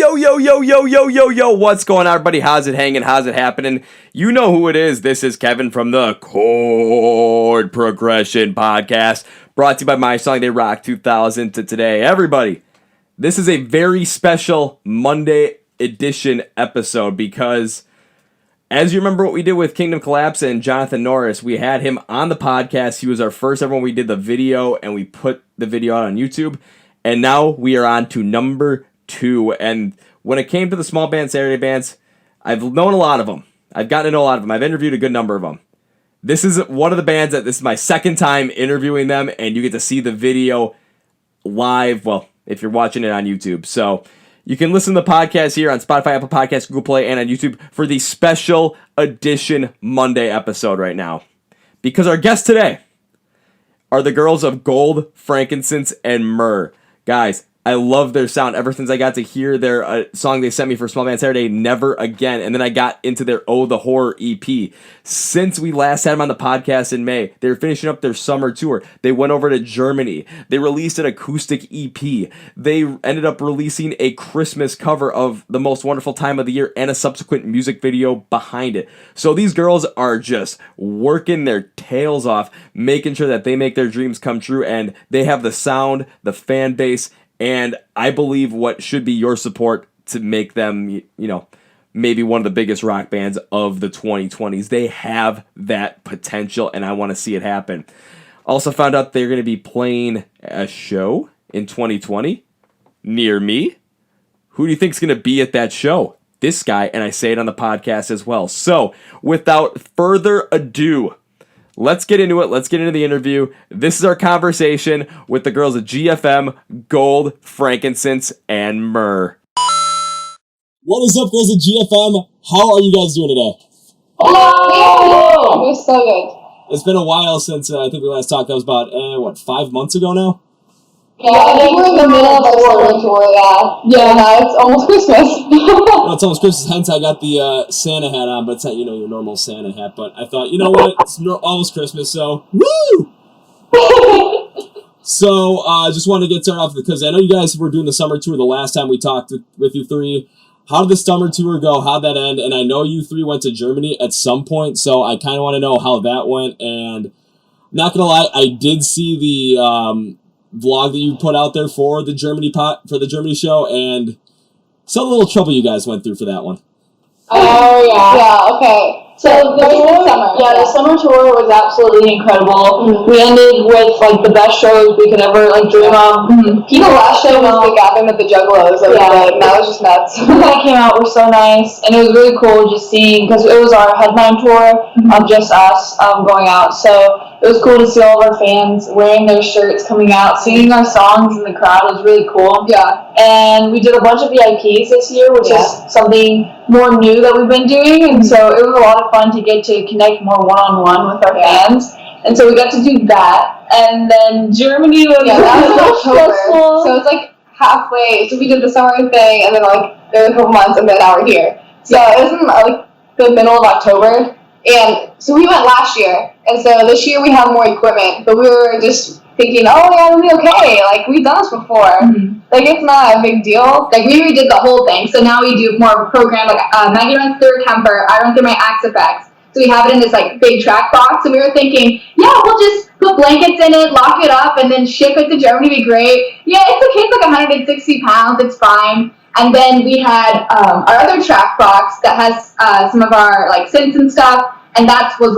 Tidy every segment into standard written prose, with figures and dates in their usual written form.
Yo, what's going on, everybody? How's it hanging? How's it happening? You know who it is. This is Kevin from the Chord Progression Podcast, brought to you by My Song They Rock 2000 to today. Everybody, this is a very special Monday edition episode because, as you remember what we did with Kingdom Collapse and Jonathan Norris, we had him on the podcast. He was our first ever when we did the video, and we put the video out on YouTube. And now we are on to number 2. And when it came to the small band Saturday bands, I've known a lot of them. I've gotten to know a lot of them. I've interviewed a good number of them. This is one of the bands that this is my second time interviewing them, and you get to see the video live, well, if you're watching it on YouTube. So you can listen to the podcast here on Spotify, Apple Podcasts, Google Play, and on YouTube for the special edition Monday episode right now. Because our guests today are the girls of Gold, Frankincense, and Myrrh. Guys, I love their sound ever since I got to hear their song they sent me for Small Band Saturday, Never Again. And then I got into their Oh the Horror EP. Since we last had them on the podcast in May, they were finishing up their summer tour. They went over to Germany. They released an acoustic EP. They ended up releasing a Christmas cover of The Most Wonderful Time of the Year and a subsequent music video behind it. So these girls are just working their tails off, making sure that they make their dreams come true. And they have the sound, the fan base, and I believe what should be your support to make them, you know, maybe one of the biggest rock bands of the 2020s. They have that potential, and I want to see it happen. Also found out they're going to be playing a show in 2020 near me. Who do you think is going to be at that show? This guy, and I say it on the podcast as well. So, without further ado, let's get into it. Let's get into the interview. This is our conversation with the girls of GFM, Gold, Frankincense, and Myrrh. What is up, girls of GFM? How are you guys doing today? Oh, we're so good. It's been a while since I think we last talked. That was about, 5 months ago now? Yeah, I think we're in the middle of our summer tour, Yeah, no, it's almost Christmas. Well, it's almost Christmas, hence I got the Santa hat on, but it's not, your normal Santa hat. But I thought, you know what, it's almost Christmas, so woo! So, I just wanted to get started off because I know you guys were doing the summer tour the last time we talked with you three. How did the summer tour go? How'd that end? And I know you three went to Germany at some point, so I kind of want to know how that went. And not gonna lie, I did see the vlog that you put out there for the Germany show, and some little trouble you guys went through for that one. Oh, yeah. Yeah, okay. So the summer tour was absolutely incredible. Mm-hmm. We ended with the best shows we could ever dream of. Mm-hmm. The last show was the Gathering of the Juggalos. That was just nuts. People that came out were so nice, and it was really cool just seeing, because it was our headline tour of just us going out. So it was cool to see all of our fans wearing their shirts, coming out, singing our songs in the crowd. It was really cool. Yeah. And we did a bunch of VIPs this year, which is something more new that we've been doing. And so it was a lot of fun to get to connect more one-on-one with our fans. And so we got to do that. And then Germany was that was stressful. So it's halfway. So we did the summer thing, and then there was a couple months, and then now we're here. So it was in the middle of October. And so we went last year, and so this year we have more equipment, but we were just thinking, oh yeah, it'll be okay, we've done this before. Mm-hmm. It's not a big deal. We redid the whole thing, so now we do more of a program, Maggie runs through her Kemper, I run through my Axe effects. So we have it in this big track box, and we were thinking, yeah, we'll just put blankets in it, lock it up, and then ship it to Germany, be great. Yeah, it's okay, it's 160 pounds, it's fine. And then we had our other track box that has some of our synths and stuff, and that was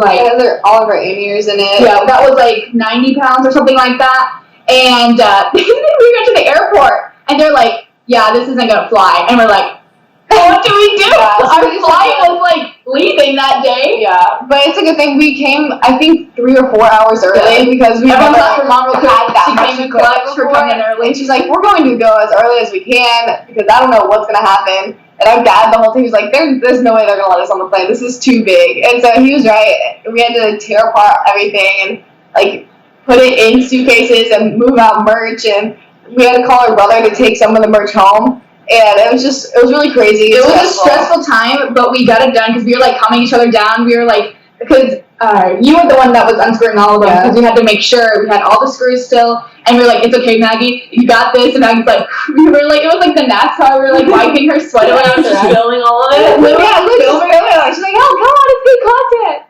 all of our in-ears in it. Yeah, that was 90 pounds or something like that. And then we went to the airport, and they're like, yeah, this isn't gonna fly. And we're like, what do we do? Yeah, our flight was leaving that day. Yeah, but it's a good thing we came, I think, 3 or 4 hours early because we never had that much to clutch for coming early. And she's like, we're going to go as early as we can because I don't know what's gonna happen. And our dad, the whole thing, was like, there's no way they're gonna let us on the plane. This is too big. And so he was right. We had to tear apart everything and put it in suitcases and move out merch. And we had to call our brother to take some of the merch home. And it was really crazy. It was a stressful time, but we got it done because we were calming each other down. We were because you were the one that was unscrewing all of them because we had to make sure we had all the screws still, and we were like, it's okay, Maggie, you got this. And Maggie's like, we were like, it was like the NASCAR, we were like wiping her sweat away and just filming all of it. She's like, oh, come on, it's good content.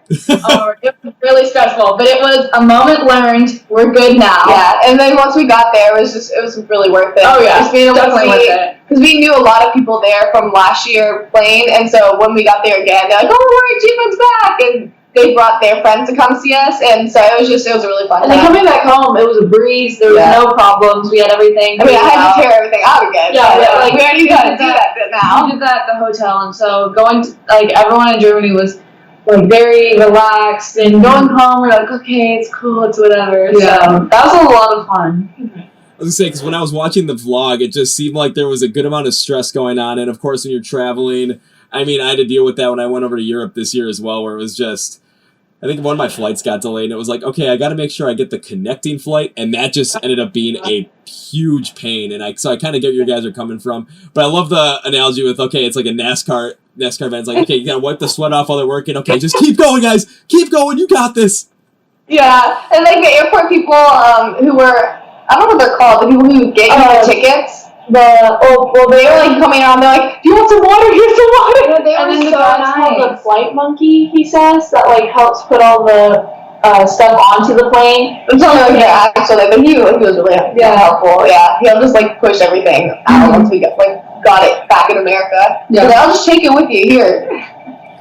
It was really stressful, but it was a moment learned. We're good now. Yeah, and then once we got there, it was really worth it. Oh yeah, just being able definitely to see, worth it. Because we knew a lot of people there from last year playing, and so when we got there again, they're like, oh, we're G-Funk's back, and they brought their friends to come see us, and so it was a really fun time. And then coming back home, it was a breeze. There was no problems. We had everything. I mean, I had to tear everything out again. Yeah, like we already got to do that bit now. We did that at the hotel, and so going to, like, everyone in Germany was like very relaxed, and going home, we're like, okay, it's cool, it's whatever. Yeah. So that was a lot of fun. I was gonna say, because when I was watching the vlog, it just seemed like there was a good amount of stress going on, and of course, when you're traveling, I mean, I had to deal with that when I went over to Europe this year as well, where it was just, I think one of my flights got delayed, and it was like, okay, I got to make sure I get the connecting flight, and that just ended up being a huge pain, and so I kind of get where you guys are coming from, but I love the analogy with, okay, it's like a NASCAR event. It's like, okay, you gotta wipe the sweat off while they're working. Okay, just keep going, guys. Keep going. You got this. Yeah, and like the airport people who were, I don't know what they're called, the people who get you the tickets. They were like coming on. They're like, "Do you want some water? Here's some water." Yeah, they were so nice. Called the flight monkey, he says, that like helps put all the stuff onto the plane. I'm telling you, actually, but he was really helpful. Yeah, he'll just like push everything out once we got it back in America. Yeah, I'll just take it with you here.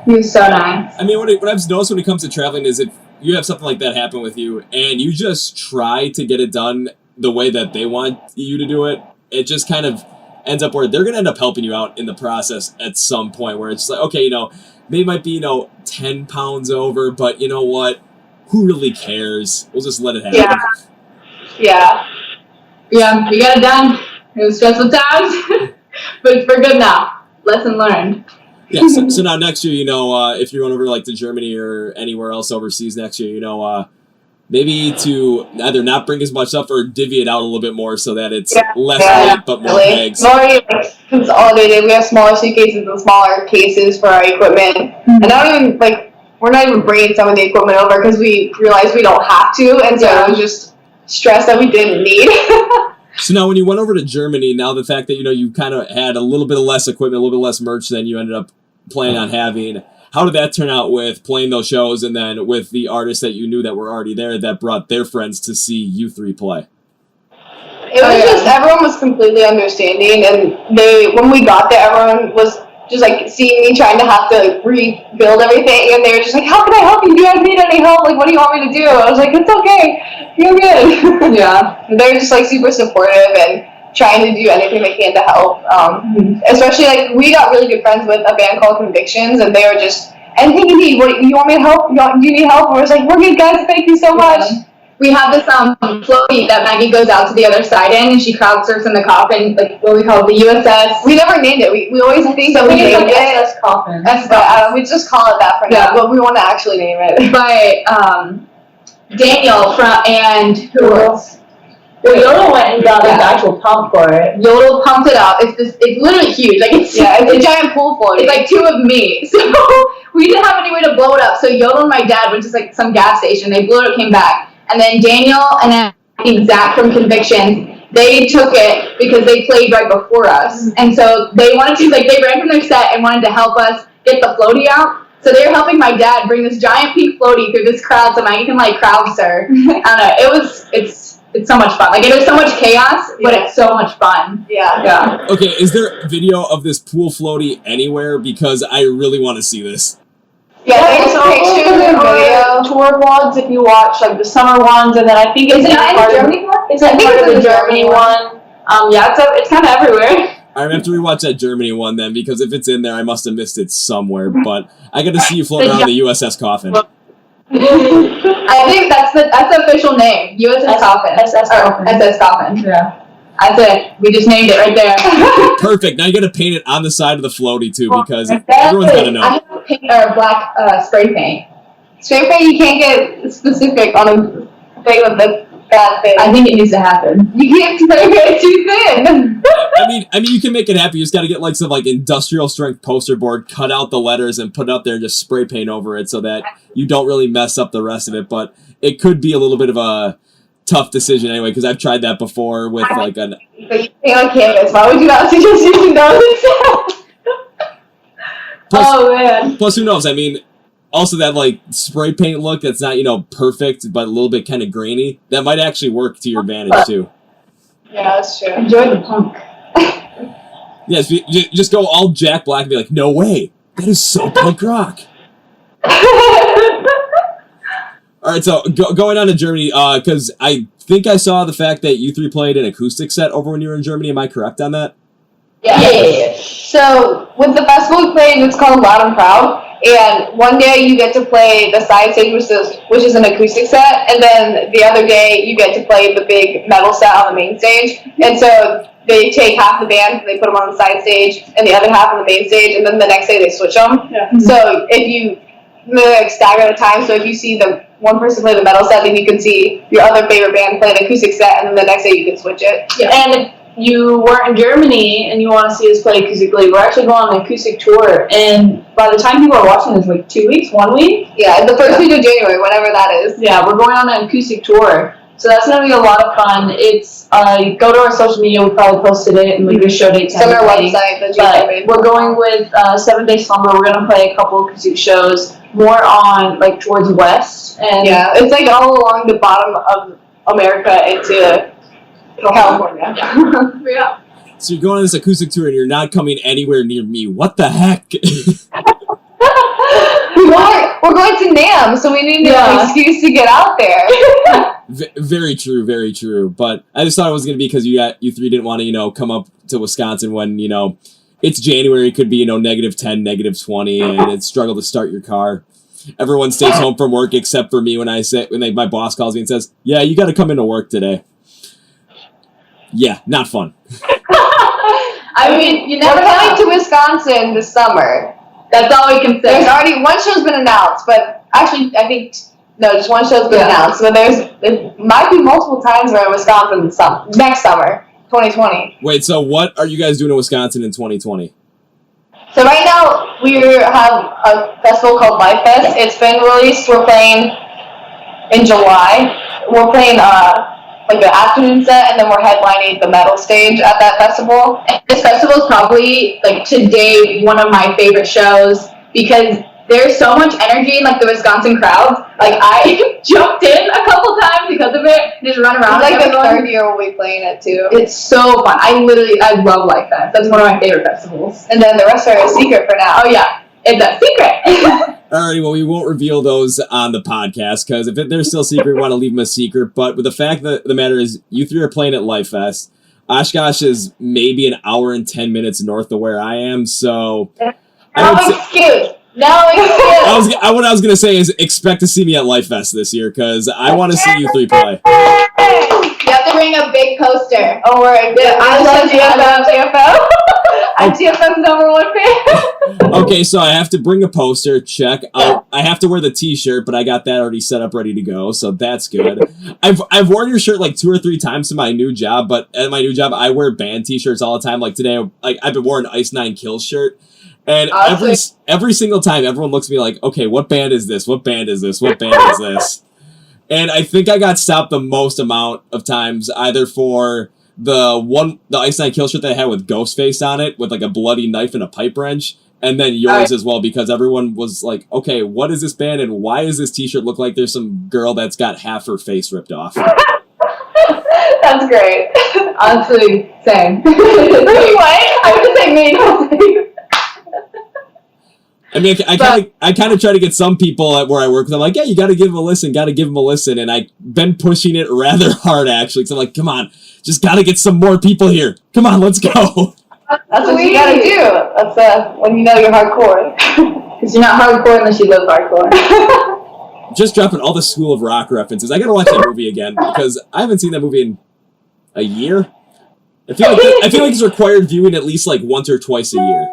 He was so nice. I mean, what I've noticed when it comes to traveling is if you have something like that happen with you and you just try to get it done the way that they want you to do it, it just kind of ends up where they're going to end up helping you out in the process at some point where it's like, okay, they might be, 10 pounds over, but you know what? Who really cares? We'll just let it happen. Yeah, we got it done. It was stressful times, but we're good now. Lesson learned. Yeah, so now next year, if you're going over like to Germany or anywhere else overseas next year, maybe to either not bring as much stuff or divvy it out a little bit more so that it's less weight but more bags. More consolidated. We have smaller suitcases and smaller cases for our equipment. And we're not even bringing some of the equipment over because we realized we don't have to, and so it was just stress that we didn't need. So now when you went over to Germany, now the fact that, you kind of had a little bit less equipment, a little bit less merch than you ended up planning on having, how did that turn out with playing those shows and then with the artists that you knew that were already there that brought their friends to see you three play? It was just, everyone was completely understanding, and when we got there, everyone was just like seeing me trying to have to rebuild everything, and they were just like, how can I help you? Do you guys need any help? Like, what do you want me to do? I was like, it's okay. You're good. Yeah. They're just like super supportive and trying to do anything they can to help. Especially like we got really good friends with a band called Convictions, and they were just, anything you need, what, you want me to help? Do you need help? And we're just like, we're good guys, thank you so much. We have this floaty that Maggie goes out to the other side in, and she crowd surfs in the coffin, like what we call the USS. We never named it. We always think that we named it. SS Coffin. We just call it that for now, but we want to actually name it. By Daniel and who else? Well, Yodel went and got an actual pump for it. Yodel pumped it up. It's literally huge. Like it's a giant pool floaty. It's like two of me. So we didn't have any way to blow it up. So Yodel and my dad went to like some gas station. They blew it up, came back. And then Daniel and then Zach from Convictions, they took it because they played right before us. And so they wanted to, they ran from their set and wanted to help us get the floaty out. So they were helping my dad bring this giant pink floaty through this crowd so Maggie can crowd surf. I don't know. It's so much fun. Like, there's so much chaos, but it's so much fun. Yeah. Okay, is there video of this pool floaty anywhere? Because I really want to see this. Yeah, there's pictures and video. Tour vlogs if you watch the summer ones, and then I think it's part of the Germany one. It's part of the Germany one. It's kind of everywhere. I'm gonna have to rewatch that Germany one then, because if it's in there, I must have missed it somewhere. But I got to see you floating around the USS Coffin. I think that's the official name. USS Coffin. SS Coffin. SS Coffin. Yeah. That's it. We just named it right there. Perfect. Now you got to paint it on the side of the floaty too, because everyone's got to know. I have pink or black spray paint. Spray paint, you can't get specific on a thing with the bad thing. I think it needs to happen. You can't spray paint too thin. I mean, you can make it happen. You just got to get like some like industrial strength poster board, cut out the letters, and put it up there and just spray paint over it so that you don't really mess up the rest of it. But it could be a little bit of a tough decision anyway, because I've tried that before with like an. But you paint on canvas. Why would you not suggest using those instead? Oh man. Plus, who knows? I mean, also that like spray paint look that's not perfect, but a little bit kind of grainy. That might actually work to your advantage too. Yeah, that's true. Enjoy the punk. Yes, you just go all Jack Black and be like, no way, that is so punk rock. All right, so going on to Germany, because I think I saw the fact that you three played an acoustic set over when you were in Germany. Am I correct on that? Yeah. So with the festival we played, it's called Loud and Proud. And one day you get to play the side stage, which is an acoustic set, and then the other day you get to play the big metal set on the main stage. And so they take half the band, they put them on the side stage, and the other half on the main stage, and then the next day they switch them. Yeah. So if you like stagger the time, so if you see the one person play the metal set, then you can see your other favorite band play the acoustic set, and then the next day you can switch it. Yeah. And if you were in Germany and you want to see us play acoustically, we're actually going on an acoustic tour, and by the time people are watching this, like 2 weeks, 1 week? Yeah, the first week of January, whatever that is. Yeah, we're going on an acoustic tour, so that's going to be a lot of fun. It's, go to our social media, we probably posted it, and the show dates. It's on our website. But we're going with 7 Day Slumber. We're going to play a couple acoustic shows, more on, like, towards west. And yeah, it's like all along the bottom of America into California. Yeah. So you're going on this acoustic tour and you're not coming anywhere near me. What the heck? We're going to NAMM, so we need an excuse to get out there. Very true, very true. But I just thought it was going to be because you three didn't want to, come up to Wisconsin when, it's January, it could be, -10, -20, and it's struggle to start your car. Everyone stays home from work except for me when my boss calls me and says, yeah, you got to come into work today. Yeah, not fun. I mean, we're coming to Wisconsin this summer. That's all we can say. There's already one show's been announced, but actually, I think just one show's been announced. But there might be multiple times we're in Wisconsin next summer, 2020. Wait, so what are you guys doing in Wisconsin in 2020? So right now we have a festival called Lifest. It's been released. We're playing in July. We're playing like the afternoon set, and then we're headlining the metal stage at that festival. And this festival is probably, like, to date, one of my favorite shows, because there's so much energy in, like, the Wisconsin crowds. Like, I jumped in a couple times because of it, just run around. It's like the third year we'll be playing it, too. It's so fun. I love Lifest. That's one of my favorite festivals. And then the rest are a secret for now. Oh, yeah. It's a secret. Alrighty, well, we won't reveal those on the podcast, because if they're still secret, we want to leave them a secret. But with the fact that the matter is, you three are playing at Lifest. Oshkosh is maybe an hour and 10 minutes north of where I am, so... No excuse. What I was going to say is expect to see me at Lifest this year, because I want to see you three play. You have to bring a big poster. Oh, I love GFM. I'm GFM's #1 fan. Okay, so I have to bring a poster, check. I have to wear the t-shirt, but I got that already set up, ready to go, so that's good. I've worn your shirt like 2 or 3 times to my new job, but at my new job, I wear band t-shirts all the time. Like today, I've been wearing an Ice 9 Kills shirt. And every single time, everyone looks at me like, okay, what band is this? What band is this? What band is this? And I think I got stopped the most amount of times, either for the Ice 9 Kill shirt that I had with Ghostface on it, with like a bloody knife and a pipe wrench, and then yours as well, because everyone was like, okay, what is this band, and why does this t-shirt look like there's some girl that's got half her face ripped off? That's great. Honestly, same. What? I would say me. I mean, I kind of try to get some people at where I work, because I'm like, yeah, you got to give them a listen, and I've been pushing it rather hard, actually, because I'm like, come on, just got to get some more people here. Come on, let's go. That's what you got to do. That's when you know you're hardcore. Because you're not hardcore unless you live hardcore. Just dropping all the School of Rock references. I got to watch that movie again, because I haven't seen that movie in a year. I feel like it's required viewing at least like once or twice a year.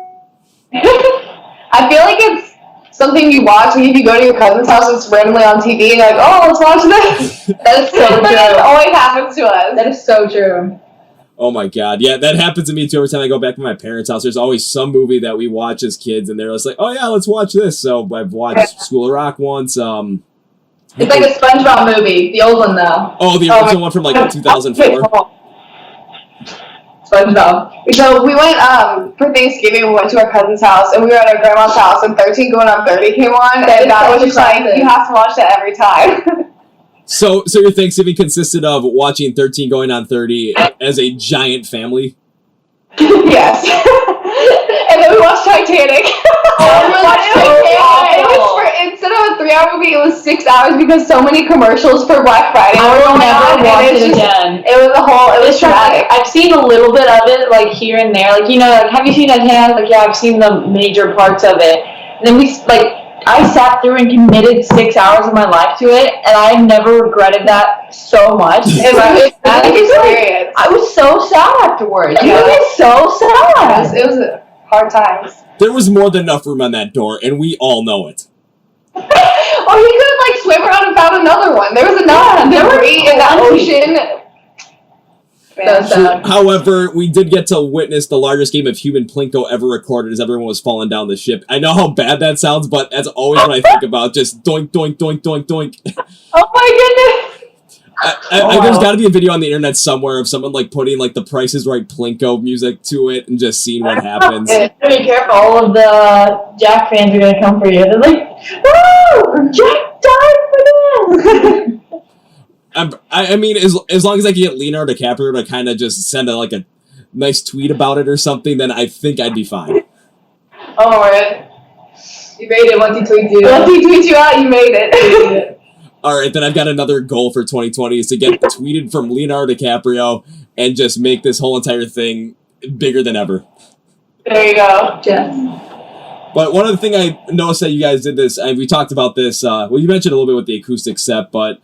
I feel like it's something you watch, and if you go to your cousin's house, it's randomly on TV, and you're like, oh, let's watch this. That is so true. That always happens to us. That is so true. Oh my God. Yeah, that happens to me too. Every time I go back to my parents' house, there's always some movie that we watch as kids, and they're just like, oh yeah, let's watch this. So I've watched School of Rock once. It's like a SpongeBob movie, the old one though. Oh, the original one from like 2004. SpongeBob. So we went for Thanksgiving. We went to our cousin's house, and we were at our grandma's house. And 13 Going on 30 came on, and that was just like you have to watch that every time. So your Thanksgiving consisted of watching 13 Going on 30 as a giant family? Yes. And then we watched Titanic. Instead of a 3-hour movie, it was 6 hours because so many commercials for Black Friday. I will never watch it again. It was traumatic. I've seen a little bit of it, like here and there. Like, like, have you seen Titanic? Like, yeah, I've seen the major parts of it. And then I sat through and committed 6 hours of my life to it, and I've never regretted that so much. It was an experience. I was so sad afterwards. Yeah. It was so sad. It was hard times. There was more than enough room on that door, and we all know it. Oh, he could swim around and found another one. There was enough debris in that ocean. However, we did get to witness the largest game of human plinko ever recorded as everyone was falling down the ship. I know how bad that sounds, but that's always what I think about. Just doink, doink, doink, doink, doink. Oh my goodness! There's got to be a video on the internet somewhere of someone putting the Price is Right plinko music to it and just seeing what happens. Be careful, all of the Jack fans are going to come for you. They're like, "Oh, Jack died for this!" I mean, as long as I can get Leonardo DiCaprio to kind of just send a nice tweet about it or something, then I think I'd be fine. Oh, man. You made it once he tweets you. Once he tweets you out, you made it. All right, then I've got another goal for 2020 is to get tweeted from Leonardo DiCaprio and just make this whole entire thing bigger than ever. There you go. Yes. But one other thing I noticed that you guys did this, and we talked about this, you mentioned a little bit with the acoustic set, but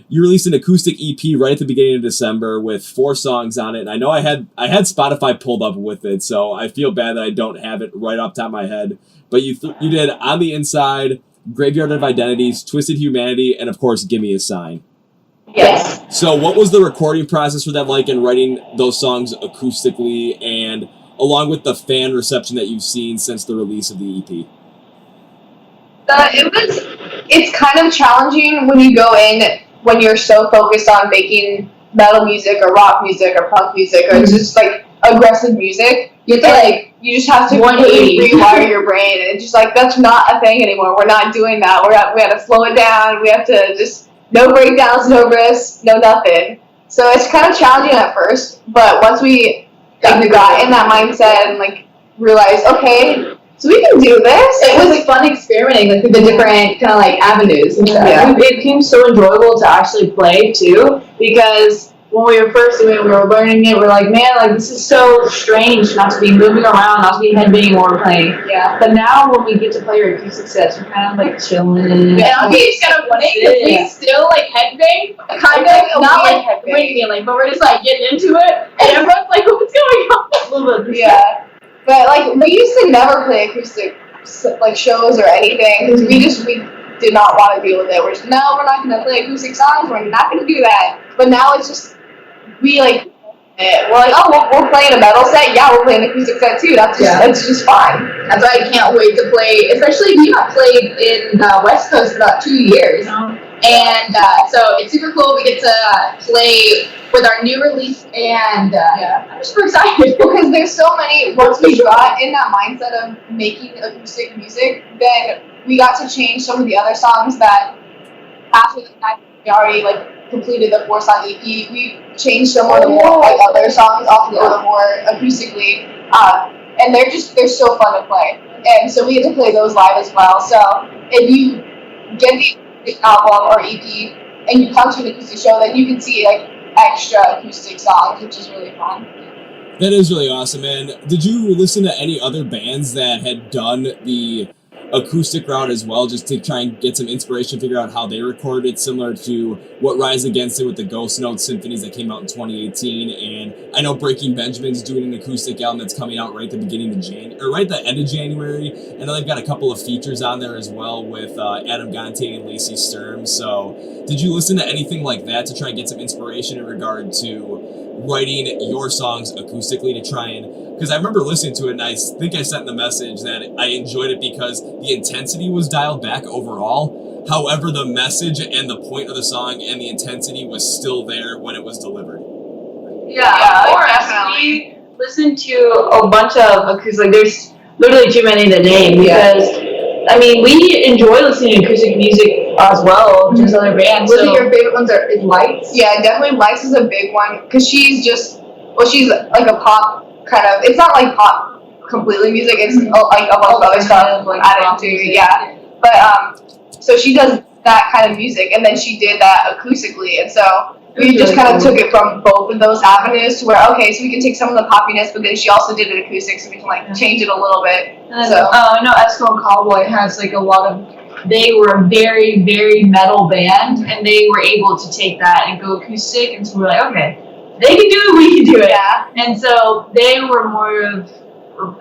you released an acoustic EP right at the beginning of December with 4 songs on it. And I know I had Spotify pulled up with it, so I feel bad that I don't have it right off the top of my head. But you did On the Inside, Graveyard of Identities, Twisted Humanity, and of course, Give Me a Sign. Yes. So what was the recording process for that like, and writing those songs acoustically, and along with the fan reception that you've seen since the release of the EP? It's kind of challenging when you go in when you're so focused on making metal music or rock music or punk music or just aggressive music. You have to you just have to completely rewire your brain, and it's just that's not a thing anymore. We're not doing that. We have to slow it down. We have to just no breakdowns, no risks, no nothing. So it's kind of challenging at first, but once we got in that mindset and realized, okay, so we can do this. It was fun experimenting with the different kind of avenues and stuff. Yeah. It became so enjoyable to actually play too, because when we were first doing it, we were learning it, we're like, man, this is so strange not to be moving around, not to be headbanging while we're playing. Yeah. But now when we get to play our acoustic sets, we're kind of chilling. And it's kind of funny because we still headbang, kind of, not headbanging, but we're just getting into it, and everyone's like, what's going on? A little bit. Yeah. But we used to never play acoustic shows or anything because we did not want to deal with it. We're just, no, we're not going to play acoustic songs. We're not going to do that. But now it's just we're oh, we'll play in a metal set. Yeah, we'll play an acoustic set too. That's just fine. That's why I can't wait to play. Especially we have played in the West Coast for about 2 years, and so it's super cool. We get to play with our new release, and I'm super excited because there's so many. Once we got in that mindset of making acoustic music, then we got to change some of the other songs that after the fact we already completed the 4-song EP. We changed some of the more other songs off the more acoustically, and they're so fun to play. And so we get to play those live as well. So if you get the album or EP and you come to an acoustic show, then you can see extra acoustic songs, which is really fun. That is really awesome, man. Did you listen to any other bands that had done the acoustic route as well, just to try and get some inspiration, figure out how they recorded it, similar to what Rise Against did with the Ghost Note symphonies that came out in 2018? And I know Breaking Benjamin's doing an acoustic album that's coming out right at the beginning of right at the end of January. And they've got a couple of features on there as well with Adam Gonte and Lacey Sturm. So did you listen to anything like that to try and get some inspiration in regard to writing your songs acoustically to try and, because I remember listening to it and I think I sent the message that I enjoyed it because the intensity was dialed back overall. However, the message and the point of the song and the intensity was still there when it was delivered. Yeah, of course. We listen to a bunch of acoustic, like there's literally too many to name because, I mean, we enjoy listening to acoustic music as well, just other bands. Was it your favorite ones are Lights? Yeah, definitely Lights is a big one because she's she's like a pop kind of, it's not like pop completely music, it's like a bunch of other stuff like added to it, yeah. But, so she does that kind of music and then she did that acoustically and so we just kind of took it from both of those avenues to where, okay, so we can take some of the poppiness, but then she also did it acoustic, so we can like change it a little bit. So I know Esco and Cowboy has like a lot of, they were a very, very metal band, and they were able to take that and go acoustic, and so we're like, okay, they can do it, we can do it. Yeah. And so they were more of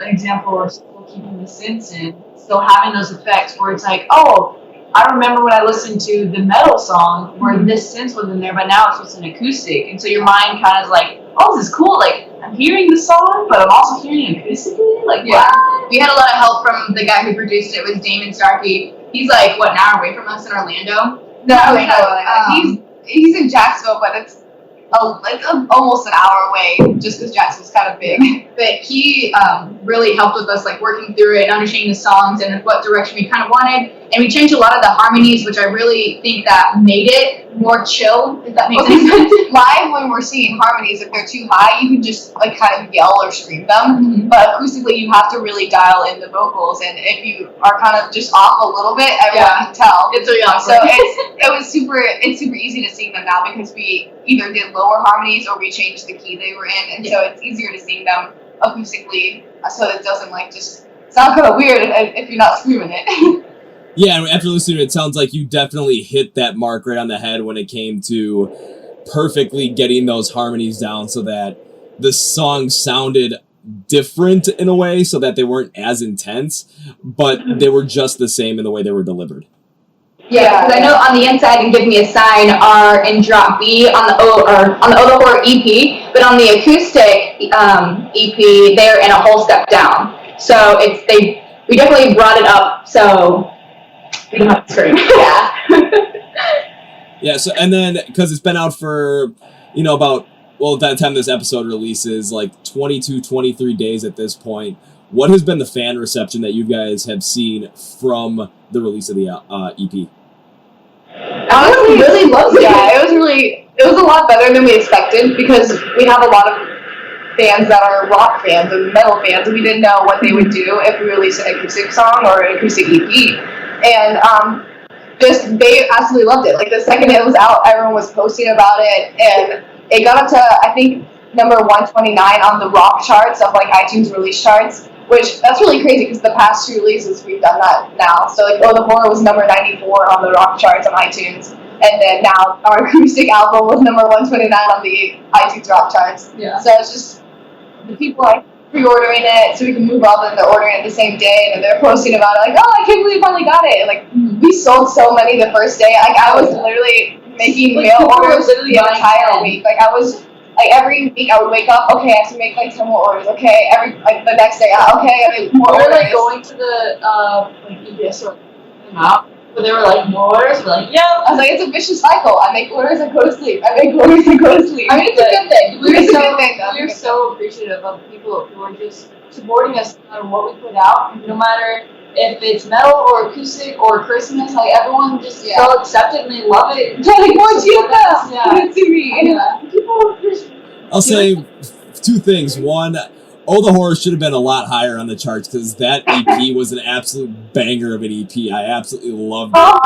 an example of still keeping the synths in, still having those effects where it's like, oh, I remember when I listened to the metal song where this synth was in there, but now it's just an acoustic. And so your mind kind of is like, oh, this is cool. Like, I'm hearing the song, but I'm also hearing it acoustically. Like, yeah. We had a lot of help from the guy who produced it, was Damon Starkey. He's like, what, an hour away from us in Orlando? He's in Jacksonville, but it's almost an hour away just because Jacksonville's kind of big. But he really helped with us, like working through it, understanding the songs and what direction we kind of wanted. And we changed a lot of the harmonies, which I really think that made it more chill, if that makes sense. Live, when we're singing harmonies, if they're too high, you can just like kind of yell or scream them. But acoustically, you have to really dial in the vocals. And if you are kind of just off a little bit, everyone can tell. It's really awesome. So it's super easy to sing them now because we either did lower harmonies or we changed the key they were in. And so it's easier to sing them acoustically so it doesn't like just sound kind of weird if you're not screaming it. Yeah, and after listening to it, it sounds like you definitely hit that mark right on the head when it came to perfectly getting those harmonies down so that the song sounded different in a way so that they weren't as intense, but they were just the same in the way they were delivered. Yeah, because I know on the inside and Give Me a Sign are in drop B on the the Horror EP, but on the acoustic EP they're in a whole step down. So we definitely brought it up so we don't have to scream. Yeah. So and then because it's been out for about that time this episode releases like 22, 23 days at this point. What has been the fan reception that you guys have seen from the release of the EP? Honestly, really loved it. Yeah, it was a lot better than we expected because we have a lot of fans that are rock fans and metal fans, and we didn't know what they would do if we released an acoustic song or an acoustic EP. And they absolutely loved it. Like the second it was out, everyone was posting about it, and it got up to I think number 129 on the rock charts of like iTunes release charts. Which, that's really crazy because the past two releases we've done that now. So, like, the Horror was number 94 on the rock charts on iTunes. And then now our acoustic album was number 129 on the iTunes rock charts. Yeah. So it's just, the people are pre-ordering it so we can move on and they're ordering it the same day. And they're posting about it like, oh, I can't believe I finally got it. And, like, we sold so many the first day. Like, I was literally making mail orders the entire week. Like, I was... Like, every week I would wake up, okay, I have to make, like, 10 more orders, okay, the next day, okay, I make more orders. We're, like, going to the, EBS or app, but they were like, more orders, we're like, yeah. I was like, it's a vicious cycle. I make orders and go to sleep. I make orders and go to sleep. I mean, it's a good thing. We're so appreciative of people who are just supporting us no matter what we put out, no matter if it's metal or acoustic or Christmas, like everyone just so accept it and they love it. Like, what's you about? Yeah. To me. I'll say two things. One, Oh the Horror should have been a lot higher on the charts because that EP was an absolute banger of an EP. I absolutely loved it.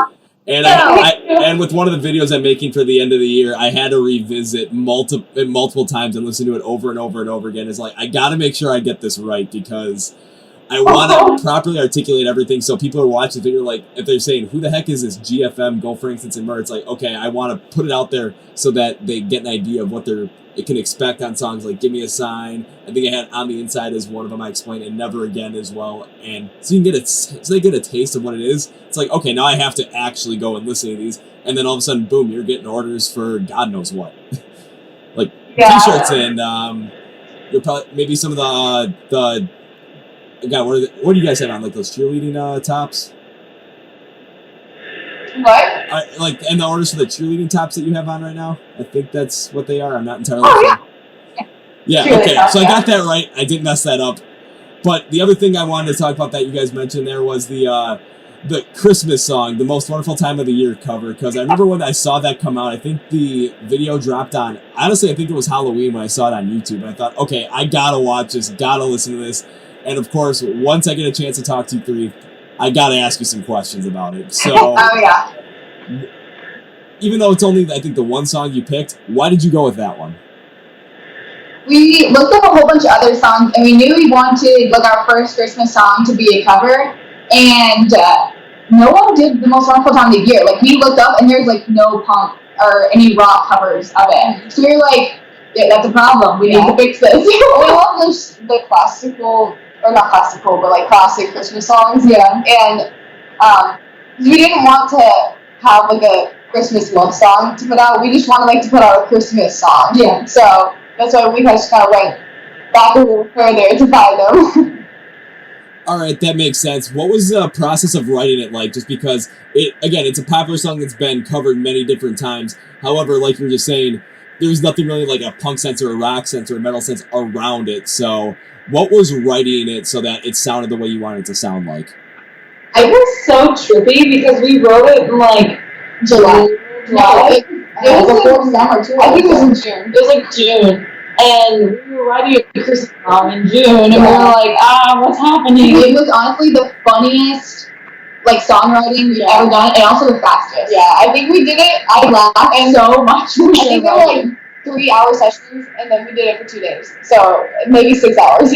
And and with one of the videos I'm making for the end of the year, I had to revisit multiple times and listen to it over and over and over again. It's like, I got to make sure I get this right because I want to properly articulate everything so people are watching the video, like, if they're saying, who the heck is this GFM, Go Frankincense and Myrrh? It's like, okay, I want to put it out there so that they get an idea of what they can expect on songs like Give Me a Sign. I think I had On the Inside as one of them I explained, and Never Again as well. And so you can they get a taste of what it is. It's like, okay, now I have to actually go and listen to these. And then all of a sudden, boom, you're getting orders for God knows what. t-shirts in. You'll probably maybe some of the God, what do you guys have on, like those cheerleading tops? What? Like, and the orders for the cheerleading tops that you have on right now? I think that's what they are. I'm not entirely sure. Yeah, okay. So I got that right. I didn't mess that up. But the other thing I wanted to talk about that you guys mentioned there was the Christmas song, The Most Wonderful Time of the Year cover. Because I remember when I saw that come out, I think the video dropped on, honestly, I think it was Halloween when I saw it on YouTube. And I thought, okay, I gotta watch this, gotta listen to this. And of course, once I get a chance to talk to you three, I gotta ask you some questions about it. So, even though it's only, I think, the one song you picked, why did you go with that one? We looked up a whole bunch of other songs, and we knew we wanted like our first Christmas song to be a cover, and no one did The Most Wonderful Time of the Year. Like, we looked up, and there's like no punk or any rock covers of it. So we were like, yeah, that's a problem. We need to fix this. We love the classical, or not classical, but like classic Christmas songs. Yeah. And we didn't want to have like a Christmas love song to put out. We just wanted like to put out a Christmas song. Yeah. So that's why we just kind of went back a little further to find them. All right, that makes sense. What was the process of writing it like? Just because it's a popular song that's been covered many different times. However, like you were just saying, there's nothing really like a punk sense or a rock sense or a metal sense around it. So what was writing it so that it sounded the way you wanted it to sound like? I was so trippy because we wrote it in like July. It was before summer too. I think it was in June. It was like June. And we were writing a Christmas song in June, and we were like, what's happening? It was honestly the funniest like songwriting we've ever done, and also the fastest. Yeah, I think we did it. I laughed so much. I think there were like 3-hour sessions, and then we did it for 2 days. So maybe 6 hours.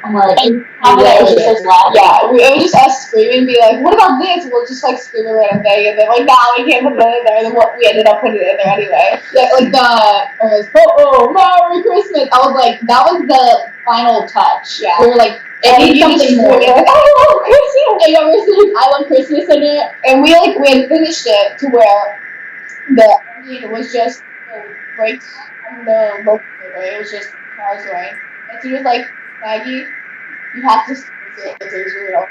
I'm like, and it was just us laughing. Yeah, it was just us screaming, be like, what about this? We'll just like scream a random thing, and then like, nah, we can't put it in there. And then we ended up putting it in there anyway. Yeah, like Merry Christmas. I was like, that was the final touch. Yeah. We were like, it needs something more. Like, I love Christmas. And yeah, we were saying, I love Christmas in it. And we had finished it to where it was just the breaks on the local river. It was just cars going. And so it was like, Maggie, you have to say it. It was real.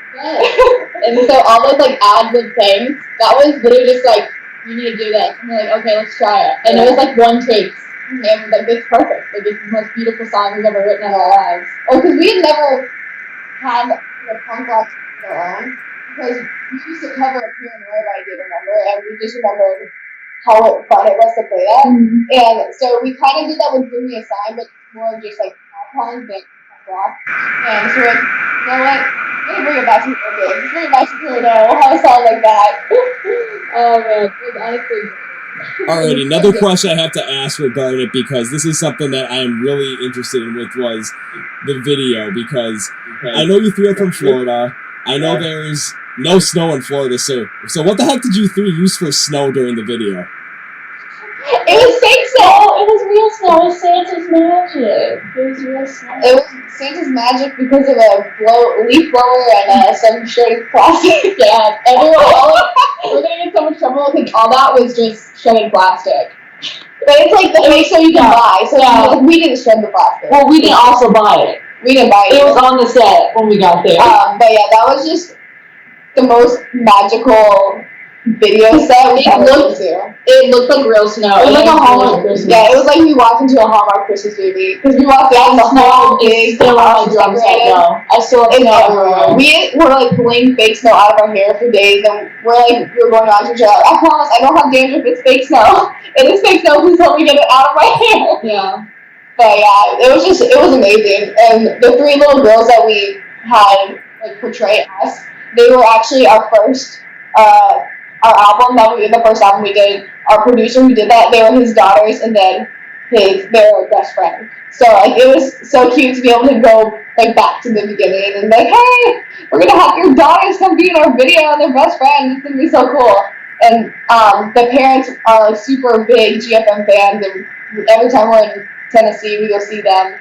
And so all those like ad-lib things, that was literally just like, you need to do this. And we're like, okay, let's try it. And it was like one take. And like, it's perfect. Like, it's the most beautiful song we've ever written in our lives. Oh, because we had never had a punk rock of our own. Because we used to cover up here in Roy, I do remember, and we just remembered how fun it was to play that. Mm-hmm. And so we kind of did that with Give Me a Sign, but more just like pop punk than punk rock. And so we're like, you know what? We're gonna bring it back to the old days. Let's bring it back to Pluto. We'll have a song like that. Oh man, it was honestly. Alright, another question I have to ask regarding it, because this is something that I am really interested in, which was the video, because I know you three are from Florida. I know there's no snow in Florida, so what the heck did you three use for snow during the video? It was fake snow. It was real snow. It was Santa's magic. It was real snow. It was Santa's magic because of a leaf blower and some shredded plastic. Yeah, we're gonna get so much trouble because all that was just shredded plastic. But it's like the fake snow you can buy. So like, we didn't shred the plastic. Well, we didn't also buy it. We didn't buy it. It was on the set when we got there. But yeah, that was just the most magical video set we've ever been to. It looked like real snow. It was like a Hallmark Christmas. Yeah, it was like we walked into a Hallmark Christmas movie. Because we walked out and the whole big still on house my drum set decorated. though. I still have snow everywhere. We were like pulling fake snow out of our hair for days, and we were going around to each other. I promise, I don't have dandruff. It's fake snow. It is fake snow. Please help me get it out of my hair. Yeah. But yeah, it was amazing. And the three little girls that we had like portray us, they were actually our first our album the first album we did. Our producer who did that, they were his daughters, and then their best friend. So like it was so cute to be able to go like back to the beginning and like, hey, we're gonna have your daughters come be in our video and their best friend. It's gonna be so cool. And the parents are like super big GFM fans, and every time we're in Tennessee, we go see them.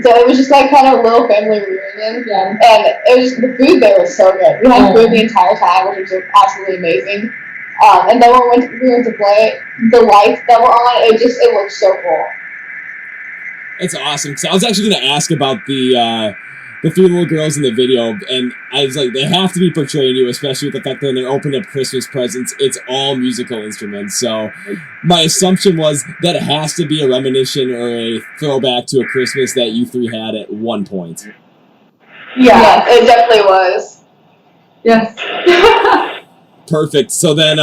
So it was just like kind of a little family reunion. Yeah. And it was the food there was so good. We had food the entire time, which was absolutely amazing. And then when we went to play, the lights that were on, it looked so cool. That's awesome. Because I was actually going to ask about the three little girls in the video, and I was like, they have to be portraying you, especially with the fact that when they're opening up Christmas presents, it's all musical instruments. So my assumption was that it has to be a reminiscence or a throwback to a Christmas that you three had at one point. Yeah, it definitely was. Yes. Perfect. So then,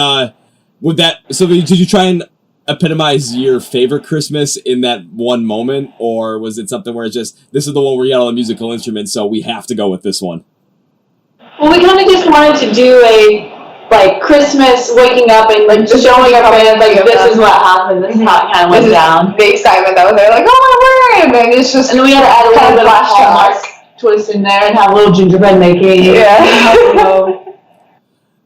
did you try and epitomize your favorite Christmas in that one moment, or was it something where it's just, this is the one where you got all the musical instruments, so we have to go with this one? Well, we kind of just wanted to do a, like, Christmas waking up and, like, just showing our fans, like, this is what happened, this is how it kind of went down. The excitement that was there, like, oh my word, and it's just, and then we had to add a little bit of Hallmark twist in there and have a little gingerbread making. Yeah.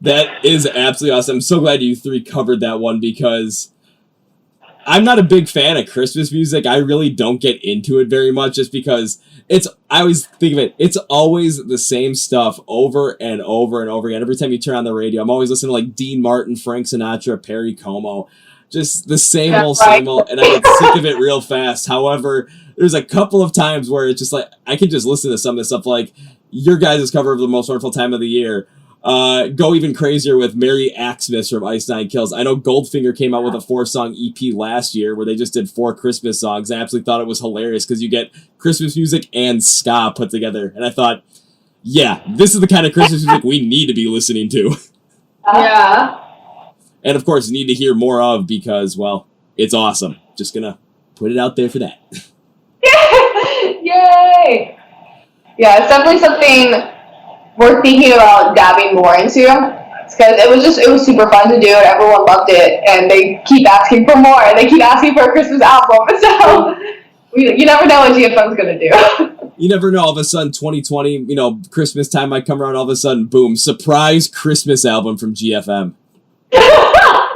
That is absolutely awesome. I'm so glad you three covered that one, because I'm not a big fan of Christmas music. I really don't get into it very much, just because I always think of it, it's always the same stuff over and over and over again. Every time you turn on the radio, I'm always listening to like Dean Martin, Frank Sinatra, Perry Como. Just the same old, and I get sick of it real fast. However, there's a couple of times where it's just like, I can just listen to some of this stuff, like your guys' cover of The Most Wonderful Time of the Year. Go even crazier with Merry Xmas from Ice Nine Kills. I know Goldfinger came out with a 4-song EP last year where they just did 4 Christmas songs. I absolutely thought it was hilarious because you get Christmas music and ska put together. And I thought, yeah, this is the kind of Christmas music we need to be listening to. Yeah. And of course, need to hear more of, because, well, it's awesome. Just gonna put it out there for that. Yay! Yeah, it's definitely something we're thinking about dabbing more into, because it was super fun to do, and everyone loved it, and they keep asking for more, and they keep asking for a Christmas album, so you never know what GFM's gonna do. You never know, all of a sudden 2020, Christmas time might come around, all of a sudden, boom, surprise Christmas album from GFM.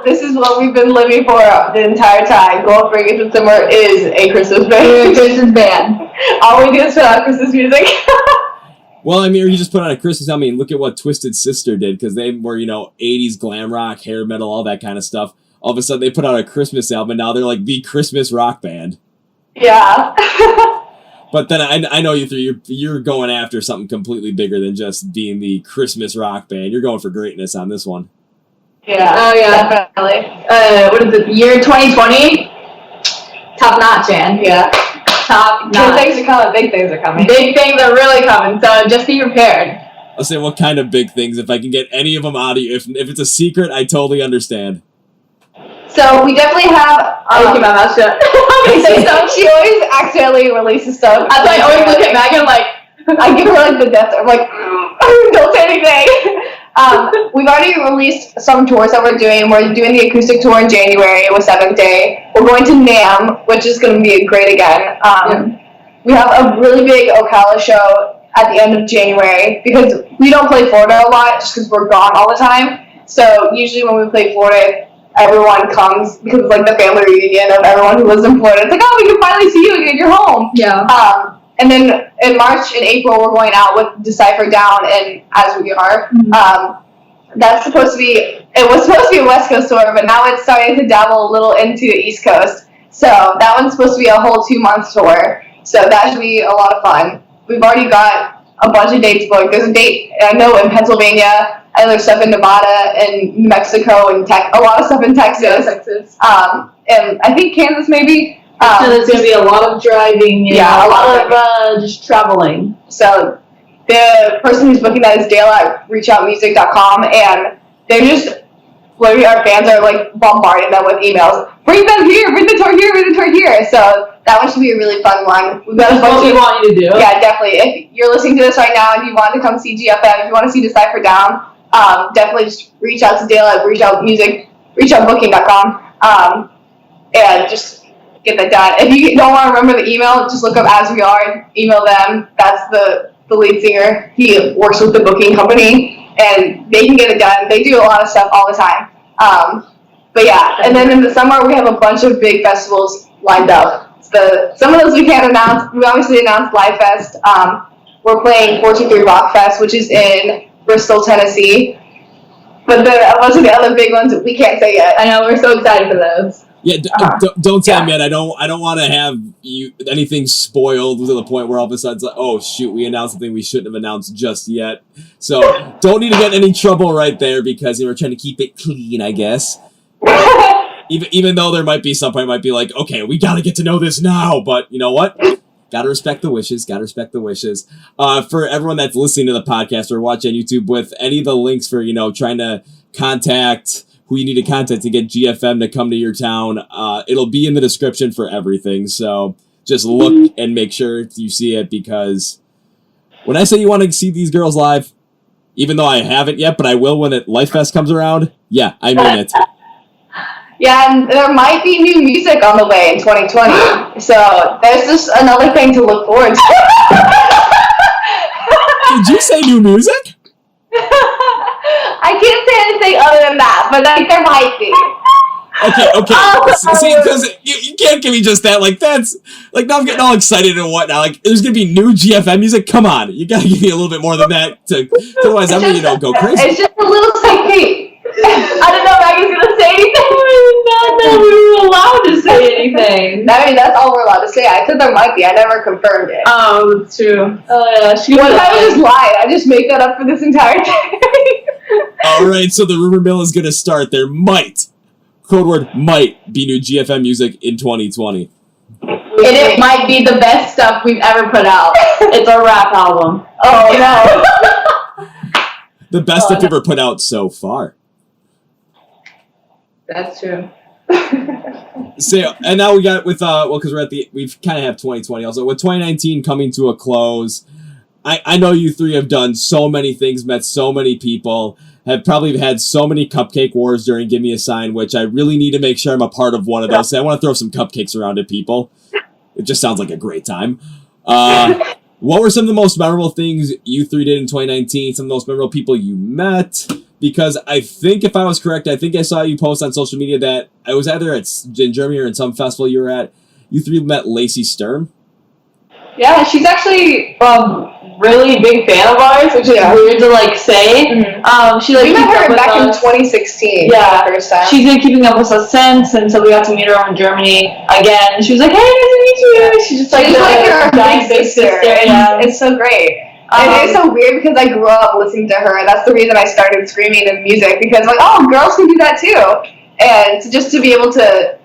This is what we've been living for the entire time. Go Up Frankincense Summer is a Christmas band. Christmas band. All we do is put out Christmas music. Well, I mean, or you just put on a Christmas, look at what Twisted Sister did, because they were, 80s glam rock, hair metal, all that kind of stuff. All of a sudden, they put out a Christmas album, and now they're like the Christmas rock band. Yeah. But then I know you three, you're going after something completely bigger than just being the Christmas rock band. You're going for greatness on this one. Yeah. Oh, yeah, definitely. What is it, year 2020? Top notch, man. Yeah. Top notch. Big things are coming. Big things are coming. Big things are really coming, so just be prepared. I'll say, what kind of big things? If I can get any of them out of you. If it's a secret, I totally understand. So we definitely have. I'll keep my mouth shut. She always accidentally releases stuff. That's why I always look at Megan like, I give her like the death. I'm like, don't say anything. We've already released some tours that we're doing. We're doing the acoustic tour in January with Seventh Day. We're going to NAMM, which is going to be great again. We have a really big Ocala show at the end of January, because we don't play Florida a lot just because we're gone all the time. So usually when we play Florida, everyone comes because it's like the family reunion of everyone who lives in Florida. It's like, oh, we can finally see you again. You're home. Yeah. And then in March and April, we're going out with Decipher Down and As We Are. That's supposed to be, it was supposed to be a West Coast tour, but now it's starting to dabble a little into the East Coast. So that one's supposed to be a whole 2-month tour. So that should be a lot of fun. We've already got a bunch of dates booked. There's a date, I know, in Pennsylvania, and there's stuff in Nevada and New Mexico and a lot of stuff in Texas. Yeah, and I think Kansas maybe. So there's going to be a lot of driving, a lot of just traveling. So the person who's booking that is Dale at reachoutmusic.com, and they're just, literally our fans are like bombarding them with emails. Bring them here, bring the tour here, bring the tour here. So that one should be a really fun one. We've got a bunch what we want you to do. Yeah, definitely. If you're listening to this right now and you want to come see GFM, if you want to see Decipher Down, definitely just reach out to Dale at reachoutbooking.com, and just get that done. If you don't want to remember the email, just look up As We Are, email them. That's the lead singer. He works with the booking company, and they can get it done. They do a lot of stuff all the time. But yeah, and then in the summer, we have a bunch of big festivals lined up. Some of those we can't announce. We obviously announced Lifest. We're playing 423 Rock Fest, which is in Bristol, Tennessee. But a bunch of the other big ones we can't say yet. I know, we're so excited for those. Yeah, don't tell me, man. I don't want to have anything spoiled to the point where all of a sudden it's like, oh shoot, we announced something we shouldn't have announced just yet. So don't need to get in any trouble right there because we're trying to keep it clean, I guess. Even though there might be some point might be like, okay, we got to get to know this now, but you know what? Gotta respect the wishes. For everyone that's listening to the podcast or watching on YouTube, with any of the links for trying to contact who you need to contact to get GFM to come to your town, it'll be in the description for everything. So just look and make sure you see it, because when I say you want to see these girls live, even though I haven't yet, but I will when Lifest comes around, yeah, I mean it. Yeah, and there might be new music on the way in 2020. So there's just another thing to look forward to. Did you say new music? I can't say anything other than that, but I think there might be. Okay. See, because you can't give me just that. Like, that's like, now I'm getting all excited and whatnot. Like, there's gonna be new GFM music. Come on, you gotta give me a little bit more than that. Otherwise, I'm gonna go crazy. It's just a little sneak peek. I don't know if Maggie's gonna say anything. Not that we were allowed to say anything. I mean, that's all we're allowed to say. I said there might be. I never confirmed it. Oh, that's true. Oh, yeah. What if I just lied? I just make that up for this entire time. All right, so the rumor mill is gonna start. There might, code word might, be new GFM music in 2020. And it might be the best stuff we've ever put out. It's a rap album. Oh no. The best stuff you've ever put out so far. That's true. So, and now we got with because we've kind of have 2020 also with 2019 coming to a close. I know you three have done so many things, met so many people, have probably had so many cupcake wars during Give Me a Sign, which I really need to make sure I'm a part of one of those. So I want to throw some cupcakes around at people. It just sounds like a great time. What were some of the most memorable things you three did in 2019? Some of the most memorable people you met? Because I think, if I was correct, I think I saw you post on social media that I was either in Germany or in some festival you were at. You three met Lacey Sturm. Yeah, she's actually really big fan of ours, which is weird to say. Mm-hmm. We met her back in 2016. Yeah, the first time. She's been keeping up with us since, and so we got to meet her in Germany again. And she was like, "Hey, nice to meet you." She's just like her giant big sister. Yeah. It's so great. And it's so weird because I grew up listening to her, and that's the reason I started screaming in music, because girls can do that too. And just to be able to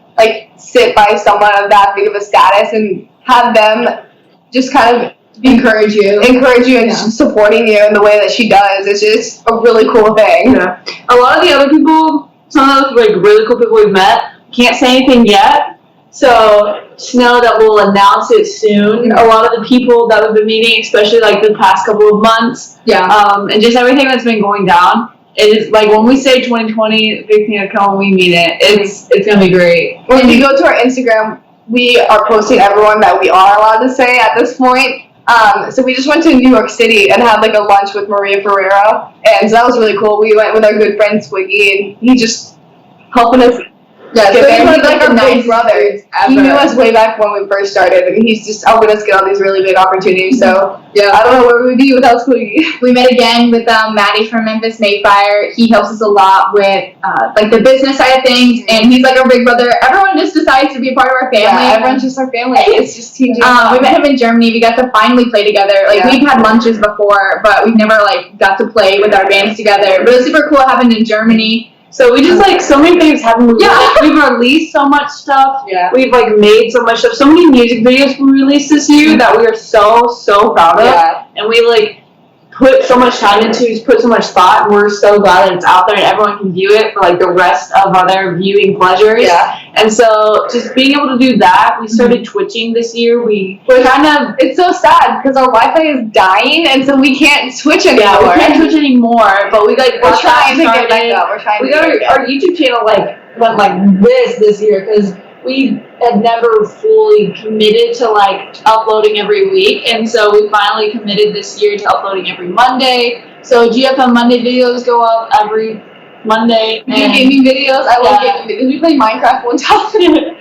sit by someone of that big of a status and have them just kind of encourage you and just supporting you in the way that she does, it's just a really cool thing. Yeah. A lot of the other people, some of those really cool people we've met, can't say anything yet. So just know that we'll announce it soon. A lot of the people that we've been meeting, especially the past couple of months, and just everything that's been going down. It is when we say 2020, the big thing that come when we mean it, it's gonna be great. When you go to our Instagram, we are posting everyone that we are allowed to say at this point. So we just went to New York City and had a lunch with Maria Ferrera, and so that was really cool. We went with our good friend Swiggy, and he just helping us. Yeah, so he's our big brother. He knew us way back when we first started, and he's just helping us get all these really big opportunities. So I don't know where we would be without Swiggy. We met again with Maddie from Memphis Mayfire. He helps us a lot with the business side of things, and he's our big brother. Everyone just decides to be a part of our family. Yeah, everyone's just our family. It's just team. We met him in Germany. We got to finally play together. We've had lunches before, but we've never got to play with our bands together. But it was super cool having in Germany. So we just so many things happen. We've released so much stuff. Yeah. We've made so much stuff. So many music videos we released this year that we are so proud of. Yeah. And we put so much time into, put so much thought, and we're so glad that it's out there and everyone can view it for the rest of their viewing pleasures. Yeah. And so just being able to do that, we started twitching this year. We're it's so sad because our Wi-Fi is dying, and so we can't Twitch anymore. Yeah, we can't Twitch anymore, but we're trying to get back up. We're trying. We got our YouTube channel went this year because we had never fully committed to uploading every week, and so we finally committed this year to uploading every Monday. So GFM Monday videos go up every Monday. We do gaming videos. I love gaming videos. We played Minecraft one time.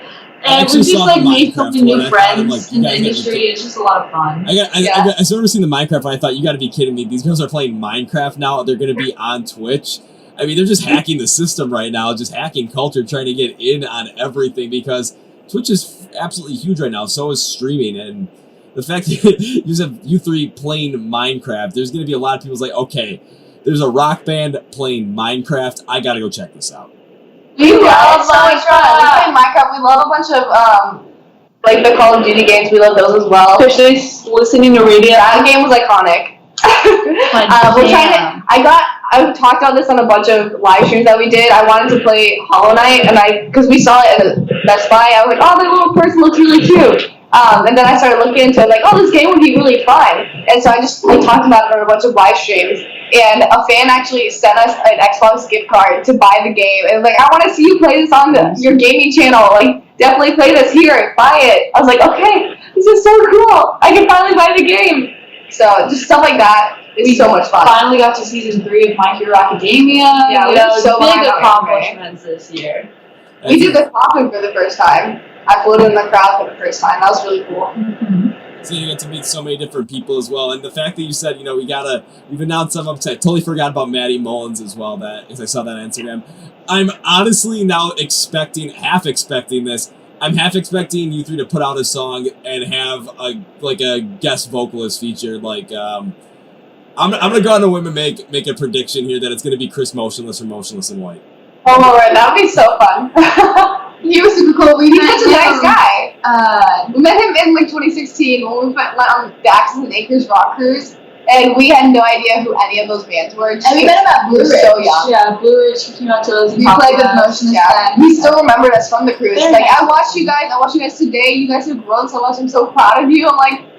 And we just made so many new friends in the industry. It's just a lot of fun. I remember seeing the Minecraft, and I thought, you got to be kidding me. These girls are playing Minecraft now. They're going to be on Twitch. I mean, they're just hacking the system right now, just hacking culture, trying to get in on everything because Twitch is absolutely huge right now. So is streaming, and the fact that you three playing Minecraft, there's going to be a lot of people's like, okay, there's a rock band playing Minecraft. I got to go check this out. We love Minecraft. We play Minecraft. We love a bunch of like the Call of Duty games. We love those as well. Especially listening to radio. That game was iconic. We're trying to. I've talked about this on a bunch of live streams that we did. I wanted to play Hollow Knight, and because we saw it at Best Buy, I was like, oh, that little person looks really cute. And then I started looking into it, like, oh, this game would be really fun. And so I talked about it on a bunch of live streams. And a fan actually sent us an Xbox gift card to buy the game. And like, I want to see you play this on your gaming channel. Like, definitely play this here. Buy it. I was like, okay, this is so cool. I can finally buy the game. So just stuff like that. It's so much fun. Finally got to season 3 of My Hero Academia. Yeah, we were so big accomplishments this year. We did the coffin for the first time. I floated in the crowd for the first time. That was really cool. So you get to meet so many different people as well, and the fact that you said, we've announced some of them. I totally forgot about Maddie Mullins as well. That as I saw that on Instagram, I'm honestly now half expecting this. I'm half expecting you three to put out a song and have a guest vocalist featured. Like, I'm gonna go on a whim and make a prediction here that it's gonna be Chris Motionless or Motionless in White. Oh my god, that would be so fun. He was super cool. He's such a nice guy. We met him in like 2016 when we went on the Axis and Acres rock cruise, and we had no idea who any of those bands were. And we met him at Blue Ridge. So young. Yeah, Blue Ridge came out to us. We played with Motionless. Yeah, he still remembered us from the cruise. Like, I watched you guys today. You guys have grown so much. I'm so proud of you. I'm like,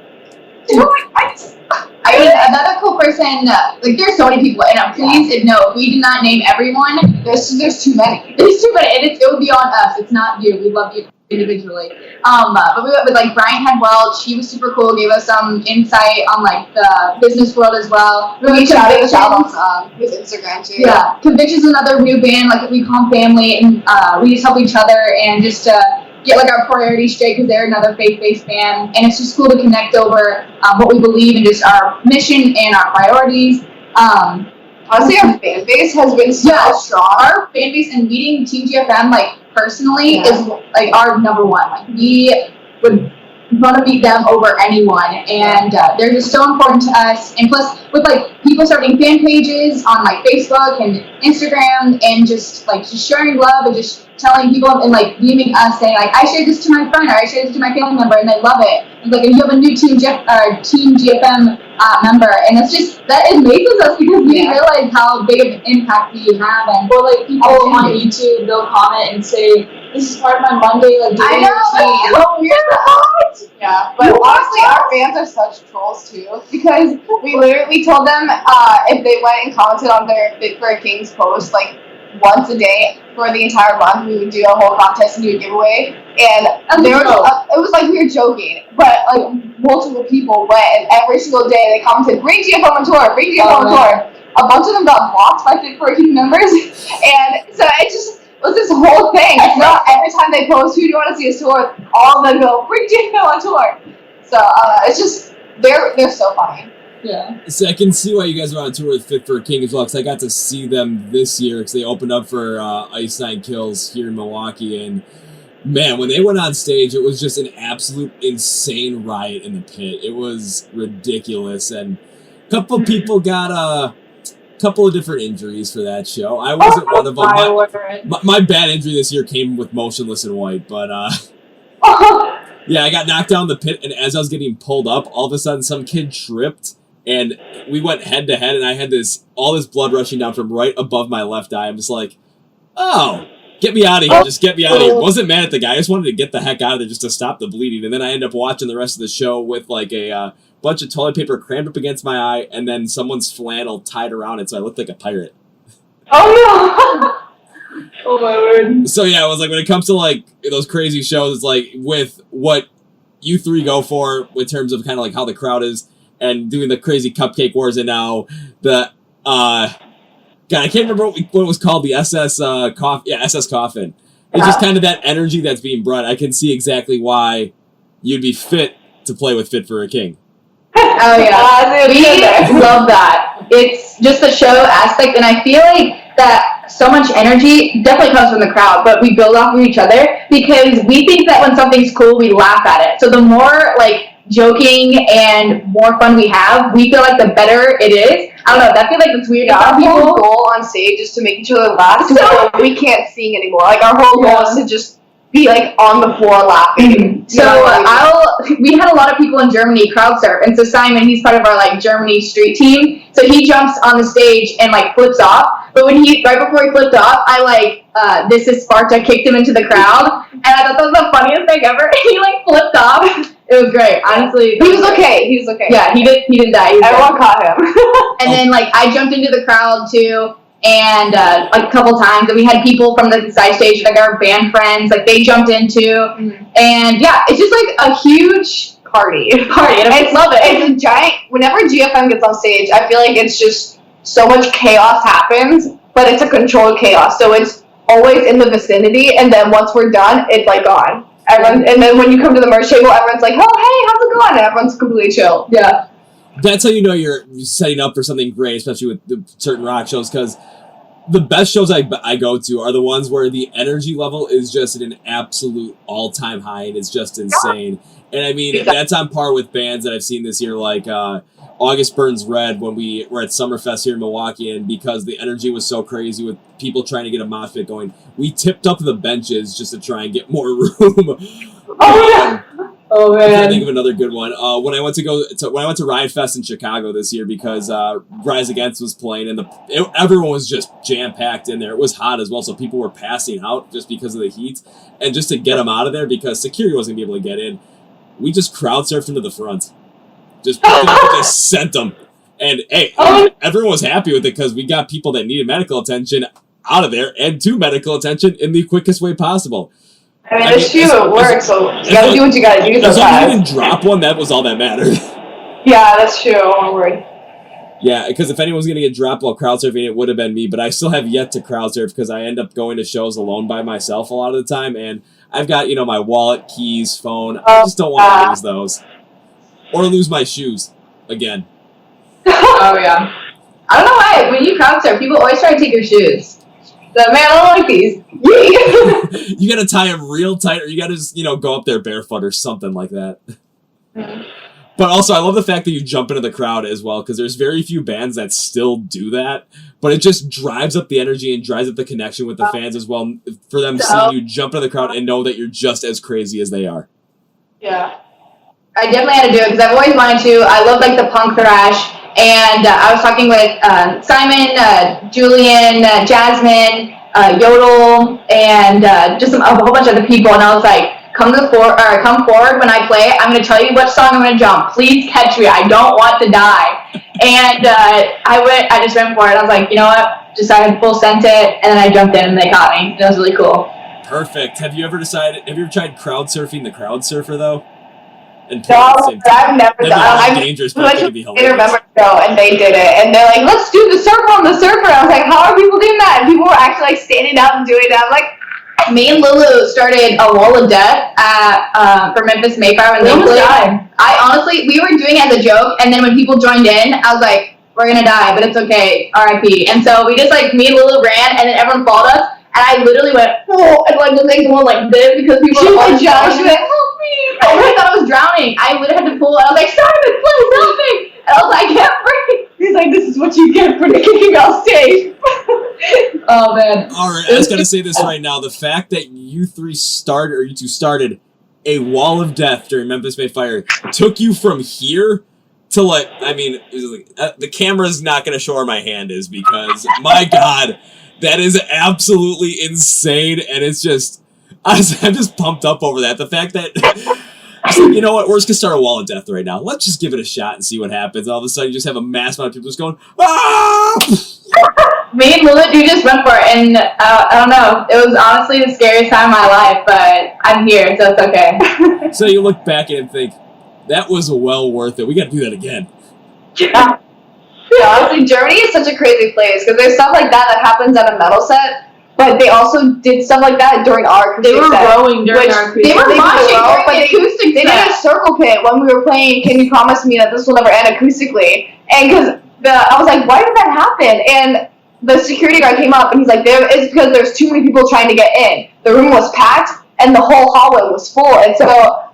I mean, another cool person, like, there's so many people, and please, no, we did not name everyone. There's too many. There's too many, and it would be on us. It's not you. We love you individually. But we went with, like, Brian Head Welch. He was super cool, gave us some insight on, like, the business world as well. We shouted on his Instagram, too. Yeah. Conviction's another new band, like, we call family, and we just help each other, and just, get like our priorities straight because they're another faith-based band, and it's just cool to connect over what we believe and just our mission and our priorities. Honestly, our fan base has been so strong. Our fan base and meeting Team GFM like personally is like our number one. Like, we would want to beat them over anyone, and they're just so important to us. And plus, with like people starting fan pages on like Facebook and Instagram, and just sharing love and just telling people and like DMing us saying like, I shared this to my friend or I shared this to my family member and they love it. And like, if you have a new Team GFM member, and it's just that amazes us because we didn't realize how big of an impact we have. And or like people on YouTube, they'll comment and say, this is part of my Monday like I know, it's so weird. Yeah, but honestly, our fans are such trolls too, because we told them if they went and commented on their Fit for a King's post like once a day for the entire month, we would do a whole contest and do a giveaway. And there was it was like we were joking, but like multiple people went, and every single day they commented, "Bring GFM on tour, bring GFM on tour." A bunch of them got blocked by Fit for a King members, and so it just was this whole thing. It's not every time they post, "Who do you want to see us tour?" All of them go, "Bring GFM on tour." So it's just they're so funny. Yeah. So I can see why you guys are on tour with Fit for a King as well, because I got to see them this year because they opened up for Ice Nine Kills here in Milwaukee, and man, when they went on stage, it was just an absolute insane riot in the pit. It was ridiculous, and a couple of people got a couple of different injuries for that show. I wasn't one of them. My bad injury this year came with Motionless in White, but yeah, I got knocked down in the pit, and as I was getting pulled up, all of a sudden some kid tripped, and we went head to head, and I had all this blood rushing down from right above my left eye. I'm just like, oh, get me out of here. Just get me out of here. Wasn't mad at the guy. I just wanted to get the heck out of there just to stop the bleeding. And then I ended up watching the rest of the show with like a bunch of toilet paper crammed up against my eye, and then someone's flannel tied around it, so I looked like a pirate. Oh no! Oh my word. So yeah, it was like when it comes to like those crazy shows, it's like with what you three go for in terms of kind of like how the crowd is, and doing the crazy cupcake wars, and now the God, I can't remember what it was called, the SS Coffin. It's just kind of that energy that's being brought. I can see exactly why you'd be fit to play with Fit for a King. Oh yeah, we love that. It's just the show aspect, and I feel like that so much energy definitely comes from the crowd, but we build off of each other because we think that when something's cool, we laugh at it. So the more like joking and more fun we have, we feel like the better it is. I don't know. I feel like it's weird. Yeah, our people whole goal on stage is to make each other laugh. So we can't sing anymore. Like our whole goal is to just be like on the floor laughing. So we had a lot of people in Germany crowd surf, and so Simon, he's part of our like Germany street team. So he jumps on the stage and like flips off. But when right before he flipped off, I like this is Sparta kicked him into the crowd, and I thought that was the funniest thing ever. He like flipped off. It was great, honestly. He was okay. He was okay. Yeah, he didn't die. Everyone caught him. And then like I jumped into the crowd too. And like a couple times, and we had people from the side stage, like our band friends, like they jumped in too. And yeah, it's just like a huge party. And I love it. It's a giant. Whenever GFM gets on stage, I feel like it's just so much chaos happens, but it's a controlled chaos. So it's always in the vicinity, and then once we're done, it's like gone. Everyone, and then when you come to the merch table, everyone's like, "Oh, hey, how's it going?" And everyone's completely chill. Yeah. That's how you know you're setting up for something great, especially with the certain rock shows, because the best shows I go to are the ones where the energy level is just at an absolute all-time high, and it's just insane. And I mean, that's on par with bands that I've seen this year, like August Burns Red when we were at Summerfest here in Milwaukee, and because the energy was so crazy with people trying to get a mosh pit going, we tipped up the benches just to try and get more room. Oh man! I'm trying to think of another good one. When I went to Lifest in Chicago this year, because Rise Against was playing, and everyone was just jam packed in there. It was hot as well, so people were passing out just because of the heat. And just to get them out of there, because security wasn't gonna be able to get in, we just crowd surfed into the front. Just sent them, and hey, everyone was happy with it because we got people that needed medical attention out of there and to medical attention in the quickest way possible. I mean, it's true, it works, so you gotta do what you gotta do sometimes. As long as you didn't drop one, that was all that mattered. Yeah, that's true, don't worry. Yeah, because if anyone was going to get dropped while crowd surfing, it would have been me, but I still have yet to crowd surf because I end up going to shows alone by myself a lot of the time, and I've got, my wallet, keys, phone. I just don't want to lose those. Or lose my shoes, again. Oh, yeah. I don't know why, when you crowd surf, people always try to take your shoes. Man, I don't like these. You gotta tie them real tight, or you gotta just, go up there barefoot or something like that. But also, I love the fact that you jump into the crowd as well, because there's very few bands that still do that. But it just drives up the energy and drives up the connection with the fans as well, for them seeing you jump into the crowd and know that you're just as crazy as they are. Yeah. I definitely had to do it, because I've always wanted to. I love, the punk thrash. And I was talking with Simon, Julian, Jasmine, Yodel, and just a whole bunch of other people. And I was like, come forward when I play. I'm going to tell you what song I'm going to jump. Please catch me. I don't want to die. And I just went for it. I was like, you know what? Decided full sent it, and then I jumped in, and they caught me. It was really cool. Perfect. Have you ever tried crowd surfing the crowd surfer, though? No, I've never done it. I'm dangerous, but it could be hilarious. Remember show, and they did it, and they're like, "Let's do the surfer on the surfer." I was like, "How are people doing that?" And people were actually standing up and doing that. I'm like, me and Lulu started a wall of death for Memphis Mayflower and Lakewood. We were doing it as a joke, and then when people joined in, I was like, "We're gonna die, but it's okay, R.I.P." And so we just me and Lulu ran, and then everyone followed us, and I literally went, "Oh!" and was going like this because people were all Josh. I really thought I was drowning. I literally had to pull. I was like, "Simon, please help me!" And I was like, "I can't breathe." He's like, "This is what you get for kicking off stage." Oh man! All right, I was gonna say this right now. The fact that you two started a wall of death during Memphis May Fire took you from here to the camera's not gonna show where my hand is, because my God, that is absolutely insane, and it's just. I'm just pumped up over that. The fact that, you know what, we're just going to start a wall of death right now. Let's just give it a shot and see what happens. All of a sudden, you just have a mass amount of people just going, ah! Me and Lulu just went for it, and I don't know. It was honestly the scariest time of my life, but I'm here, so it's okay. So you look back and think, that was well worth it. We got to do that again. Yeah, honestly, Germany is such a crazy place, because there's stuff like that happens at a metal set. But they also did stuff like that during our acoustic set. They were rowing during our acoustic set. They were moshing during the acoustic set. They did a circle pit when we were playing Can You Promise Me That This Will Never End acoustically. And because I was like, why did that happen? And the security guard came up and he's like, it's because there's too many people trying to get in. The room was packed and the whole hallway was full, and so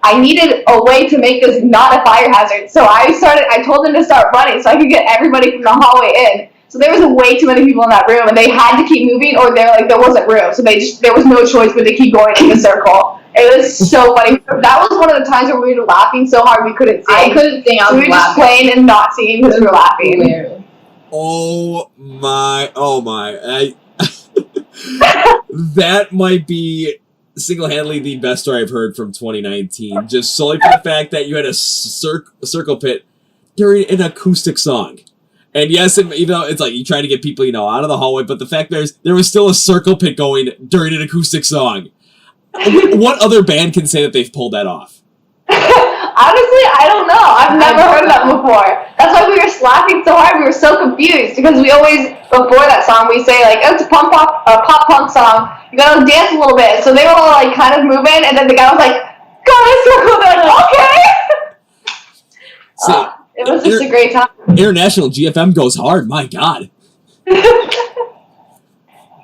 I needed a way to make this not a fire hazard. So I told them to start running so I could get everybody from the hallway in. So there was way too many people in that room, and they had to keep moving, or there wasn't room. So there was no choice but to keep going in the circle. It was so funny. That was one of the times where we were laughing so hard we couldn't sing. I couldn't sing. So we were just playing and not singing because we were laughing. Oh my! That might be single-handedly the best story I've heard from 2019. Just solely for the fact that you had a circle pit during an acoustic song. And yes, even though it's like you try to get people, out of the hallway, but the fact there was still a circle pit going during an acoustic song. What other band can say that they've pulled that off? Honestly, I don't know. I've never heard of that before. That's why we were laughing so hard. We were so confused because we always, before that song, we say like, oh, it's a pop punk song. You gotta dance a little bit. So they were all like kind of moving, and then the guy was like, go in a circle. They're like, okay. So, it was just a great time. International GFM goes hard. My God.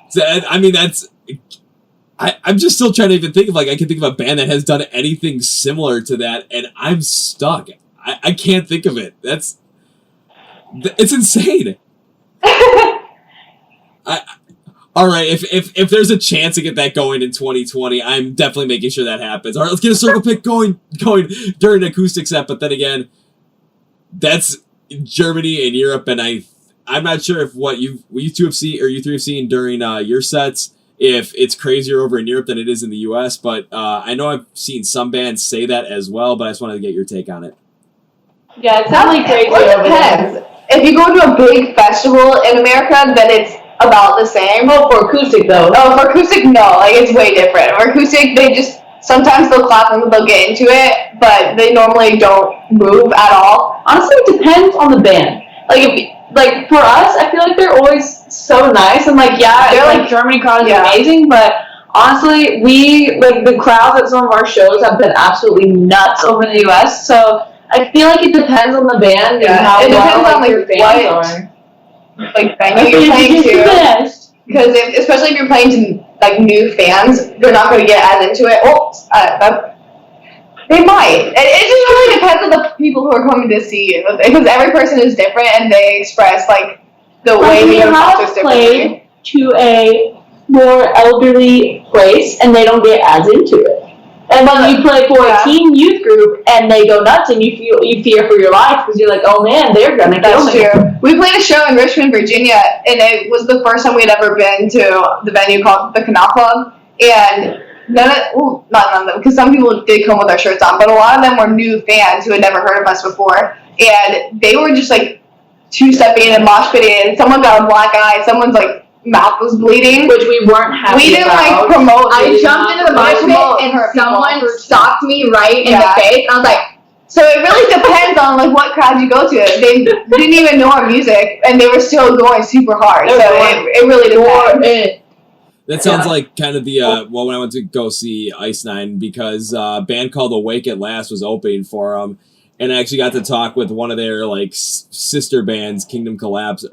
So, I mean, I'm just still trying to even think of, I can think of a band that has done anything similar to that, and I'm stuck. I can't think of it. It's insane. All right, if there's a chance to get that going in 2020, I'm definitely making sure that happens. All right, let's get a circle pit going during an acoustic set, but then again, that's Germany and Europe, and I'm not sure if what you two have seen, or you three have seen during your sets, if it's crazier over in Europe than it is in the U.S., but I know I've seen some bands say that as well, but I just wanted to get your take on it. Yeah, it's definitely crazy Well, it over there. depends. If you go to a big festival in America, then it's about the same. Oh, for acoustic though. Oh, for acoustic, no. It's way different. For acoustic, sometimes they'll clap and they'll get into it, but they normally don't move at all. Honestly, it depends on the band. For us, I feel like they're always so nice, and they're Germany crowd is amazing, but honestly, the crowds at some of our shows have been absolutely nuts over in the US, so I feel like it depends on the band and how it depends on your fans are. Venue you're playing to. Because especially if you're playing to new fans, they're not going to get as into it. They might. It just really depends on the people who are coming to see you, because every person is different and they express the way we they have process played differently. to a more elderly place, and they don't get as into it. And then you play for a teen youth group, and they go nuts, and you fear for your life because you're like, oh man, they're gonna kill me. That's true. We played a show in Richmond, Virginia, and it was the first time we'd ever been to the venue called the Canal Club, and not none of them, because some people did come with their shirts on, but a lot of them were new fans who had never heard of us before, and they were just two-stepping and mosh pitting, and someone got a black eye, someone's mouth was bleeding, which we weren't happy we didn't about. Promote. I jumped into the mosh pit and someone stopped me right in the face, and I was like, so it really depends on what crowd you go to. They didn't even know our music, and they were still going super hard. So it really depends. That sounds like kind of the when I went to go see Ice Nine, because a band called Awake at Last was opening for them, and I actually got to talk with one of their sister bands, Kingdom Collapse,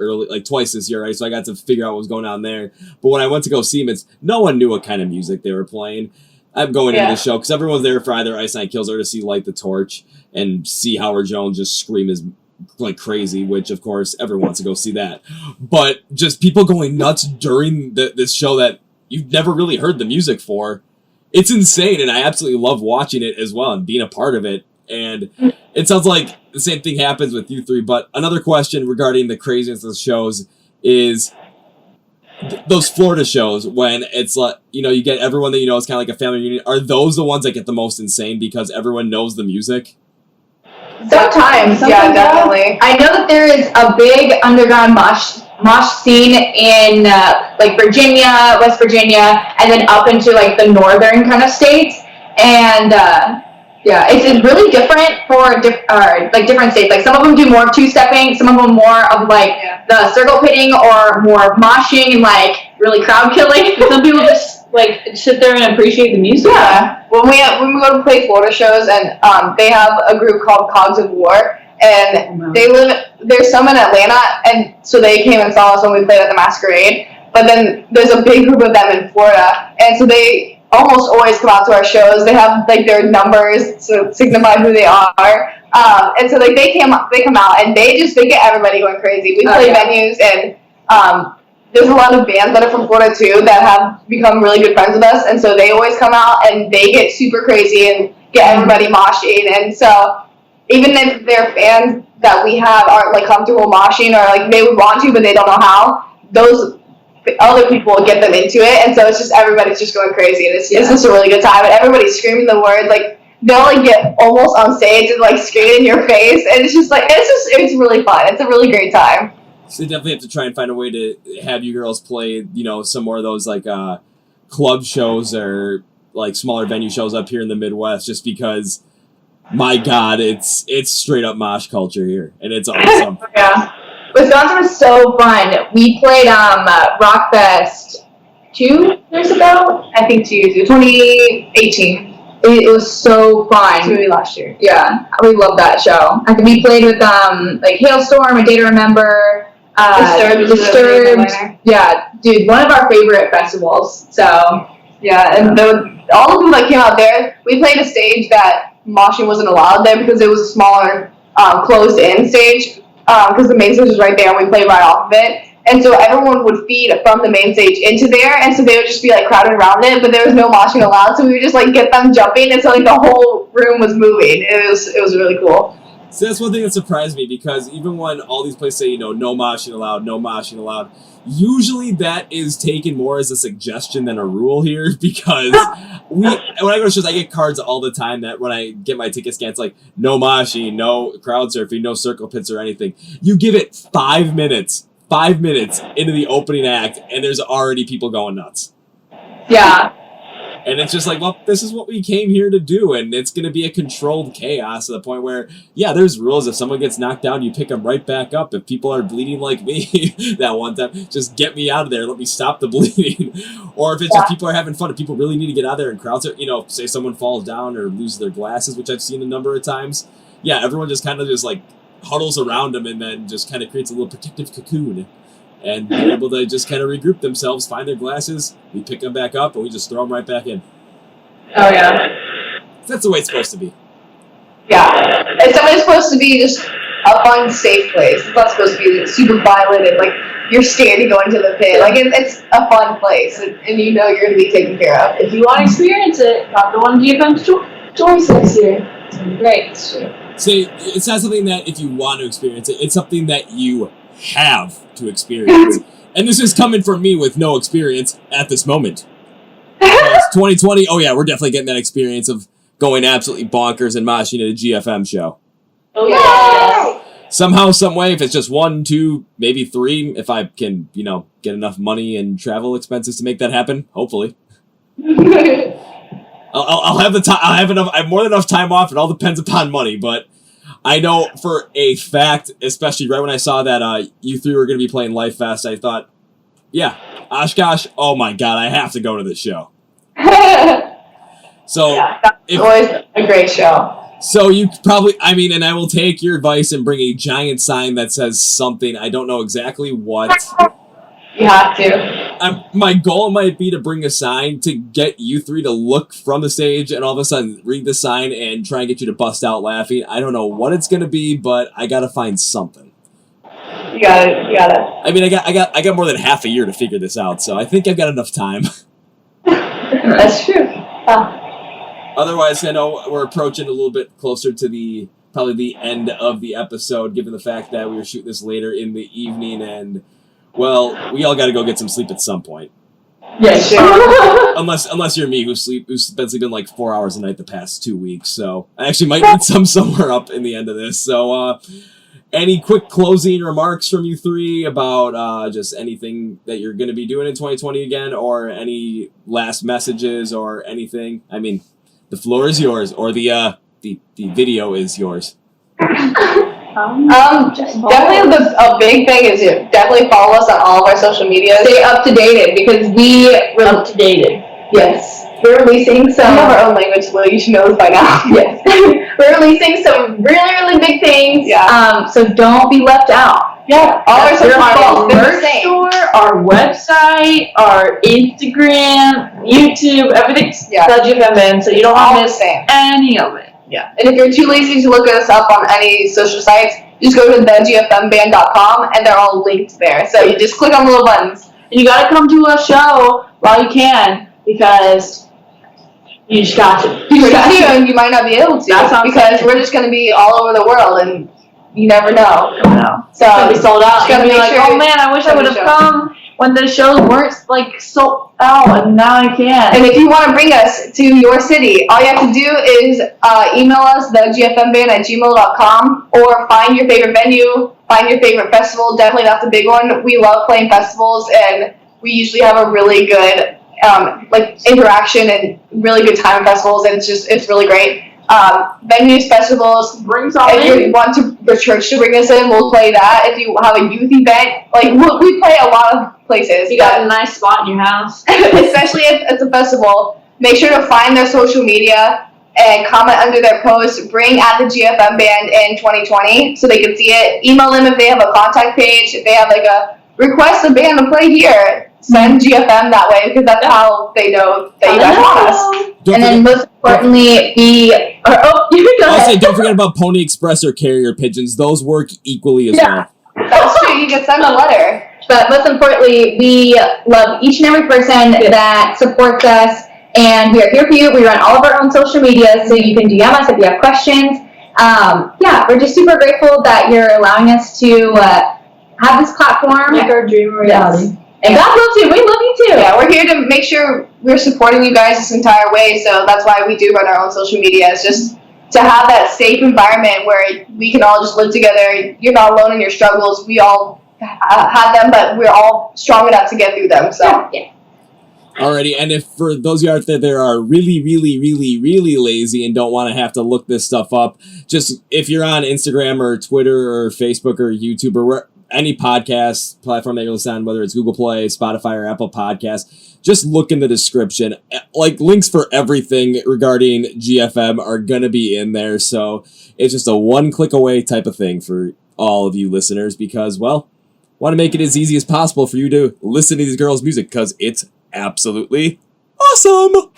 twice this year, right? So I got to figure out what was going on there. But when I went to go see them, no one knew what kind of music they were playing. I'm going into the show because everyone's there for either Ice Nine Kills or to see Light the Torch and see Howard Jones just scream his crazy, which of course everyone wants to go see that. But just people going nuts during this show that you've never really heard the music for. It's insane, and I absolutely love watching it as well and being a part of it. And it sounds like the same thing happens with you three. But another question regarding the craziness of the shows is those Florida shows, when it's you get everyone that is kind of like a family reunion. Are those the ones that get the most insane because everyone knows the music? Sometimes, yeah, definitely. I know that there is a big underground mosh scene in Virginia, West Virginia, and then up into the northern kind of states, and it's really different for different states. Some of them do more two-stepping, some of them more of the circle pitting or more moshing and really crowd killing. Some people just sit there and appreciate the music. Yeah, when we go to play Florida shows, and they have a group called Cogs of War, and there's some in Atlanta, and so they came and saw us when we played at the Masquerade. But then there's a big group of them in Florida, and so they almost always come out to our shows. They have like their numbers to signify who they are, and so like they come out and they get everybody going crazy. We play venues, and there's a lot of bands that are from Florida too that have become really good friends with us, and so they always come out and they get super crazy and get everybody moshing. And so even if they're fans that we have aren't like comfortable moshing, or like they would want to but they don't know how, those other people will get them into it, and so it's just everybody's just going crazy, and it's just a really good time, and everybody's screaming the words, like they'll like get almost on stage and like scream in your face, and it's just like it's really fun. It's a really great time. So they definitely have to try and find a way to have you girls play, some more of those like club shows or like smaller venue shows up here in the Midwest, just because, my God, it's straight up mosh culture here, and it's awesome. Yeah. Wisconsin was so fun. We played Rockfest 2 years ago? I think 2 years ago. 2018. It was so fun. Maybe last year. Yeah, we love that show. I think we played with like Hailstorm, A Day to Remember, Disturbed. Yeah, dude, one of our favorite festivals. So yeah, and all the people that came out there, we played a stage that moshing wasn't allowed there because it was a smaller closed-in stage. Because the main stage was right there, and we played right off of it. And so everyone would feed from the main stage into there, and so they would just be like crowded around it, but there was no moshing allowed, so we would just like get them jumping, and so like the whole room was moving. It was really cool. So that's one thing that surprised me, because even when all these places say, no moshing allowed, usually that is taken more as a suggestion than a rule here, because when I go to shows, I get cards all the time that when I get my ticket scans, like, no moshing, no crowd surfing, no circle pits or anything. You give it 5 minutes into the opening act, and there's already people going nuts. yeah. And it's just like, well, this is what we came here to do, and it's going to be a controlled chaos to the point where, yeah, there's rules. If someone gets knocked down, you pick them right back up. If people are bleeding like me that one time, just get me out of there. Let me stop the bleeding. Or if it's just people are having fun, if people really need to get out of there and crowds are, say someone falls down or loses their glasses, which I've seen a number of times, yeah, everyone just kind of just like huddles around them and then just kind of creates a little protective cocoon. And they're able to just kind of regroup themselves, find their glasses, we pick them back up, and we just throw them right back in. Oh, yeah. That's the way it's supposed to be. Yeah. It's definitely supposed to be just a fun, safe place. It's not supposed to be super violent and like you're scared to go into the pit. Like it's a fun place, and you know you're going to be taken care of. If you want to experience it, come to one of GFM's tours next year. It's going to be great. It's true. See, it's not something that if you want to experience it, it's something that you have to experience. And this is coming from me with no experience at this moment. 2020, oh yeah, we're definitely getting that experience of going absolutely bonkers and moshing at a GFM show. Oh, yeah. Somehow, some way, if it's just 1, 2, maybe 3, if I can, get enough money and travel expenses to make that happen, hopefully. I'll have the time. I have more than enough time off. It all depends upon money, but I know for a fact, especially right when I saw that you three were going to be playing Lifest, I thought, yeah, Oshkosh, oh my God, I have to go to this show. So, yeah, it's always a great show. So you probably, and I will take your advice and bring a giant sign that says something. I don't know exactly what. You have to. My goal might be to bring a sign to get you three to look from the stage and all of a sudden read the sign and try and get you to bust out laughing. I don't know what it's going to be, but I got to find something. You got it. I got more than half a year to figure this out, so I think I've got enough time. That's true. Otherwise, I know we're approaching a little bit closer to probably the end of the episode, given the fact that we were shooting this later in the evening, and well, we all got to go get some sleep at some point. Yeah, sure. Unless you're me, who's been sleeping like 4 hours a night the past 2 weeks. So I actually might need some somewhere up in the end of this. So, any quick closing remarks from you three about just anything that you're going to be doing in 2020 again, or any last messages or anything? The floor is yours, or the video is yours. Definitely a big thing is to definitely follow us on all of our social media. Stay up to date because we're up to date. Yes. we're releasing some. We have our own language, Will. You should know this by now. Yes. We're releasing some really, really big things. Yeah. So don't be left out. Yeah, all our social Our media is the merch same. store, our website, our Instagram, YouTube, everything's WFMN, so you don't All want to the miss same. any of it. Yeah, and if you're too lazy to look us up on any social sites, just go to thegfmband.com and they're all linked there. So you just click on the little buttons. And you gotta come to a show while you can, because you just got to. Pretty soon, you might not be able to, That's what I'm because saying. we're just going to be all over the world, and you never know. So It's gonna be sold out. just gotta You'll be make like, sure oh man, I wish I would have come when the shows weren't like sold out, and now I can. And if you want to bring us to your city, all you have to do is email us, thegfmband@gmail.com, or find your favorite venue, find your favorite festival. Definitely that's a big one. We love playing festivals, and we usually have a really good interaction and really good time at festivals, and it's really great. Venues, festivals, if you want the church to bring us in, we'll play that. If you have a youth event, we play a lot of places. You got a nice spot in your house. Especially if it's a festival, make sure to find their social media and comment under their post, bring at the GFM band in 2020 so they can see it. Email them if they have a contact page, if they have a request a band to play here, send GFM that way, because that's how they know that you guys want us. And then most importantly, you go I'll ahead. say, don't forget about Pony Express or carrier pigeons. Those work equally as well. That's true, you can send a letter. But most importantly, we love each and every person that supports us, and we are here for you. We run all of our own social media, so you can DM us if you have questions. We're just super grateful that you're allowing us to have this platform. Make our dream a reality. And God loves you. We love you too. Yeah, we're here to make sure we're supporting you guys this entire way, so that's why we do run our own social media. It's just to have that safe environment where we can all just live together. You're not alone in your struggles. We all have them, but we're all strong enough to get through them. So Yeah. Alrighty, and if for those of you out there that are really, really, really, really lazy and don't want to have to look this stuff up, just if you're on Instagram or Twitter or Facebook or YouTube or any podcast platform that you're listening on, whether it's Google Play, Spotify, or Apple Podcasts, just look in the description. Links for everything regarding GFM are going to be in there, so it's just a one-click away type of thing for all of you listeners, because, well, want to make it as easy as possible for you to listen to these girls' music, because it's absolutely awesome!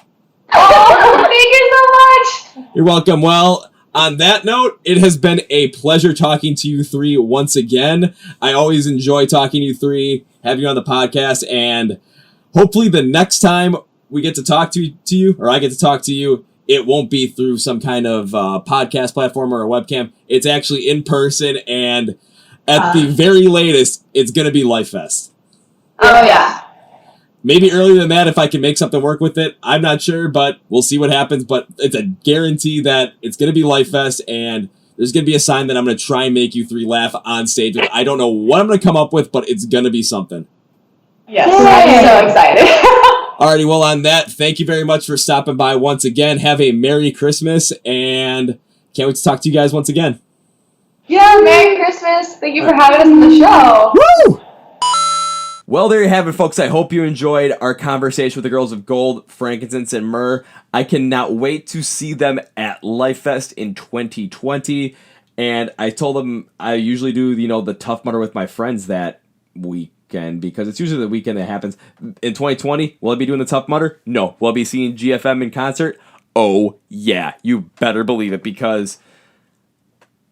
oh, thank you so much. You're welcome. Well, on that note, it has been a pleasure talking to you three once again. I always enjoy talking to you three, having you on the podcast, and hopefully the next time we get to talk to you, or I get to talk to you, it won't be through some kind of podcast platform or a webcam. It's actually in person, and at the very latest, it's going to be Lifest. Oh, yeah. Maybe earlier than that if I can make something work with it. I'm not sure, but we'll see what happens. But it's a guarantee that it's going to be Lifest, and there's going to be a sign that I'm going to try and make you three laugh on stage. I don't know what I'm going to come up with, but it's going to be something. Yes, I'm so excited. Alrighty, well, on that, thank you very much for stopping by once again. Have a Merry Christmas, and can't wait to talk to you guys once again. Yeah, Merry Christmas. Thank you for having us on the show. Woo! Well, there you have it, folks. I hope you enjoyed our conversation with the girls of Gold, Frankincense, and Myrrh. I cannot wait to see them at Lifest in 2020. And I told them I usually do, the Tough Mudder with my friends that weekend, because it's usually the weekend that happens. In 2020, will I be doing the Tough Mudder? No. Will I be seeing GFM in concert? Oh, yeah. You better believe it, because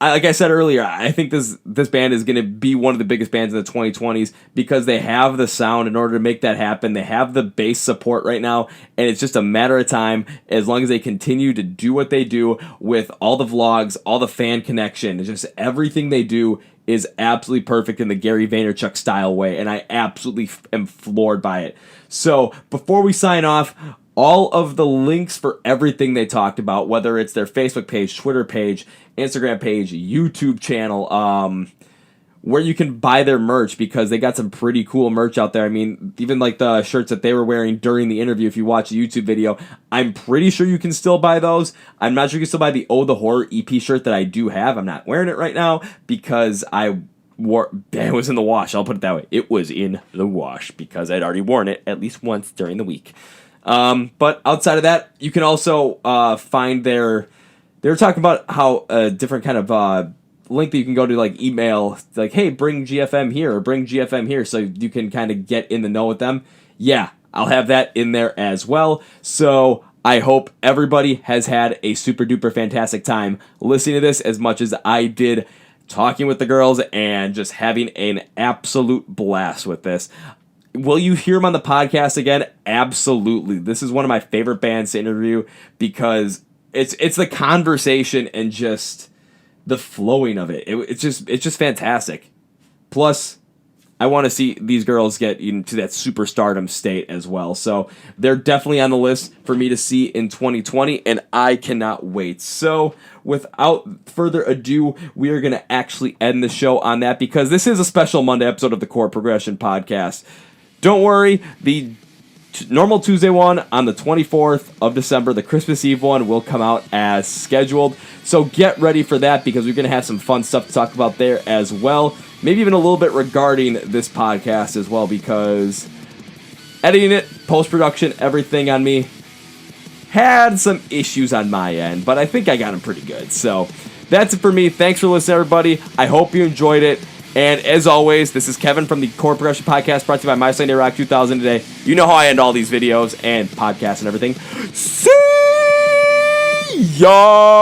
like I said earlier, I think this band is going to be one of the biggest bands in the 2020s, because they have the sound in order to make that happen. They have the bass support right now, and it's just a matter of time as long as they continue to do what they do with all the vlogs, all the fan connection. It's just everything they do is absolutely perfect in the Gary Vaynerchuk style way, and I absolutely am floored by it. So before we sign off, all of the links for everything they talked about, whether it's their Facebook page, Twitter page, Instagram page, YouTube channel, where you can buy their merch, because they got some pretty cool merch out there. I mean, even like the shirts that they were wearing during the interview, if you watch the YouTube video, I'm pretty sure you can still buy those. I'm not sure you can still buy the Oh the Horror EP shirt that I do have. I'm not wearing it right now because it was in the wash. I'll put it that way. It was in the wash because I'd already worn it at least once during the week. But outside of that, you can also find they were talking about how a different kind of link that you can go to, like email, like, hey, bring GFM here or bring GFM here, so you can kind of get in the know with them. Yeah, I'll have that in there as well. So I hope everybody has had a super duper fantastic time listening to this as much as I did talking with the girls and just having an absolute blast with this. Will you hear them on the podcast again? Absolutely. This is one of my favorite bands to interview because it's the conversation and just the flowing of it. It's just fantastic. Plus, I want to see these girls get into that superstardom state as well. So they're definitely on the list for me to see in 2020, and I cannot wait. So without further ado, we are going to actually end the show on that because this is a special Monday episode of the Chord Progression Podcast. Don't worry, the normal Tuesday one on the 24th of December, the Christmas Eve one, will come out as scheduled. So get ready for that because we're going to have some fun stuff to talk about there as well. Maybe even a little bit regarding this podcast as well because editing it, post-production, everything on me had some issues on my end, but I think I got them pretty good. So that's it for me. Thanks for listening, everybody. I hope you enjoyed it. And as always, this is Kevin from the Chord Progression Podcast, brought to you by My Sunday Rock 2000 today. You know how I end all these videos and podcasts and everything. See ya!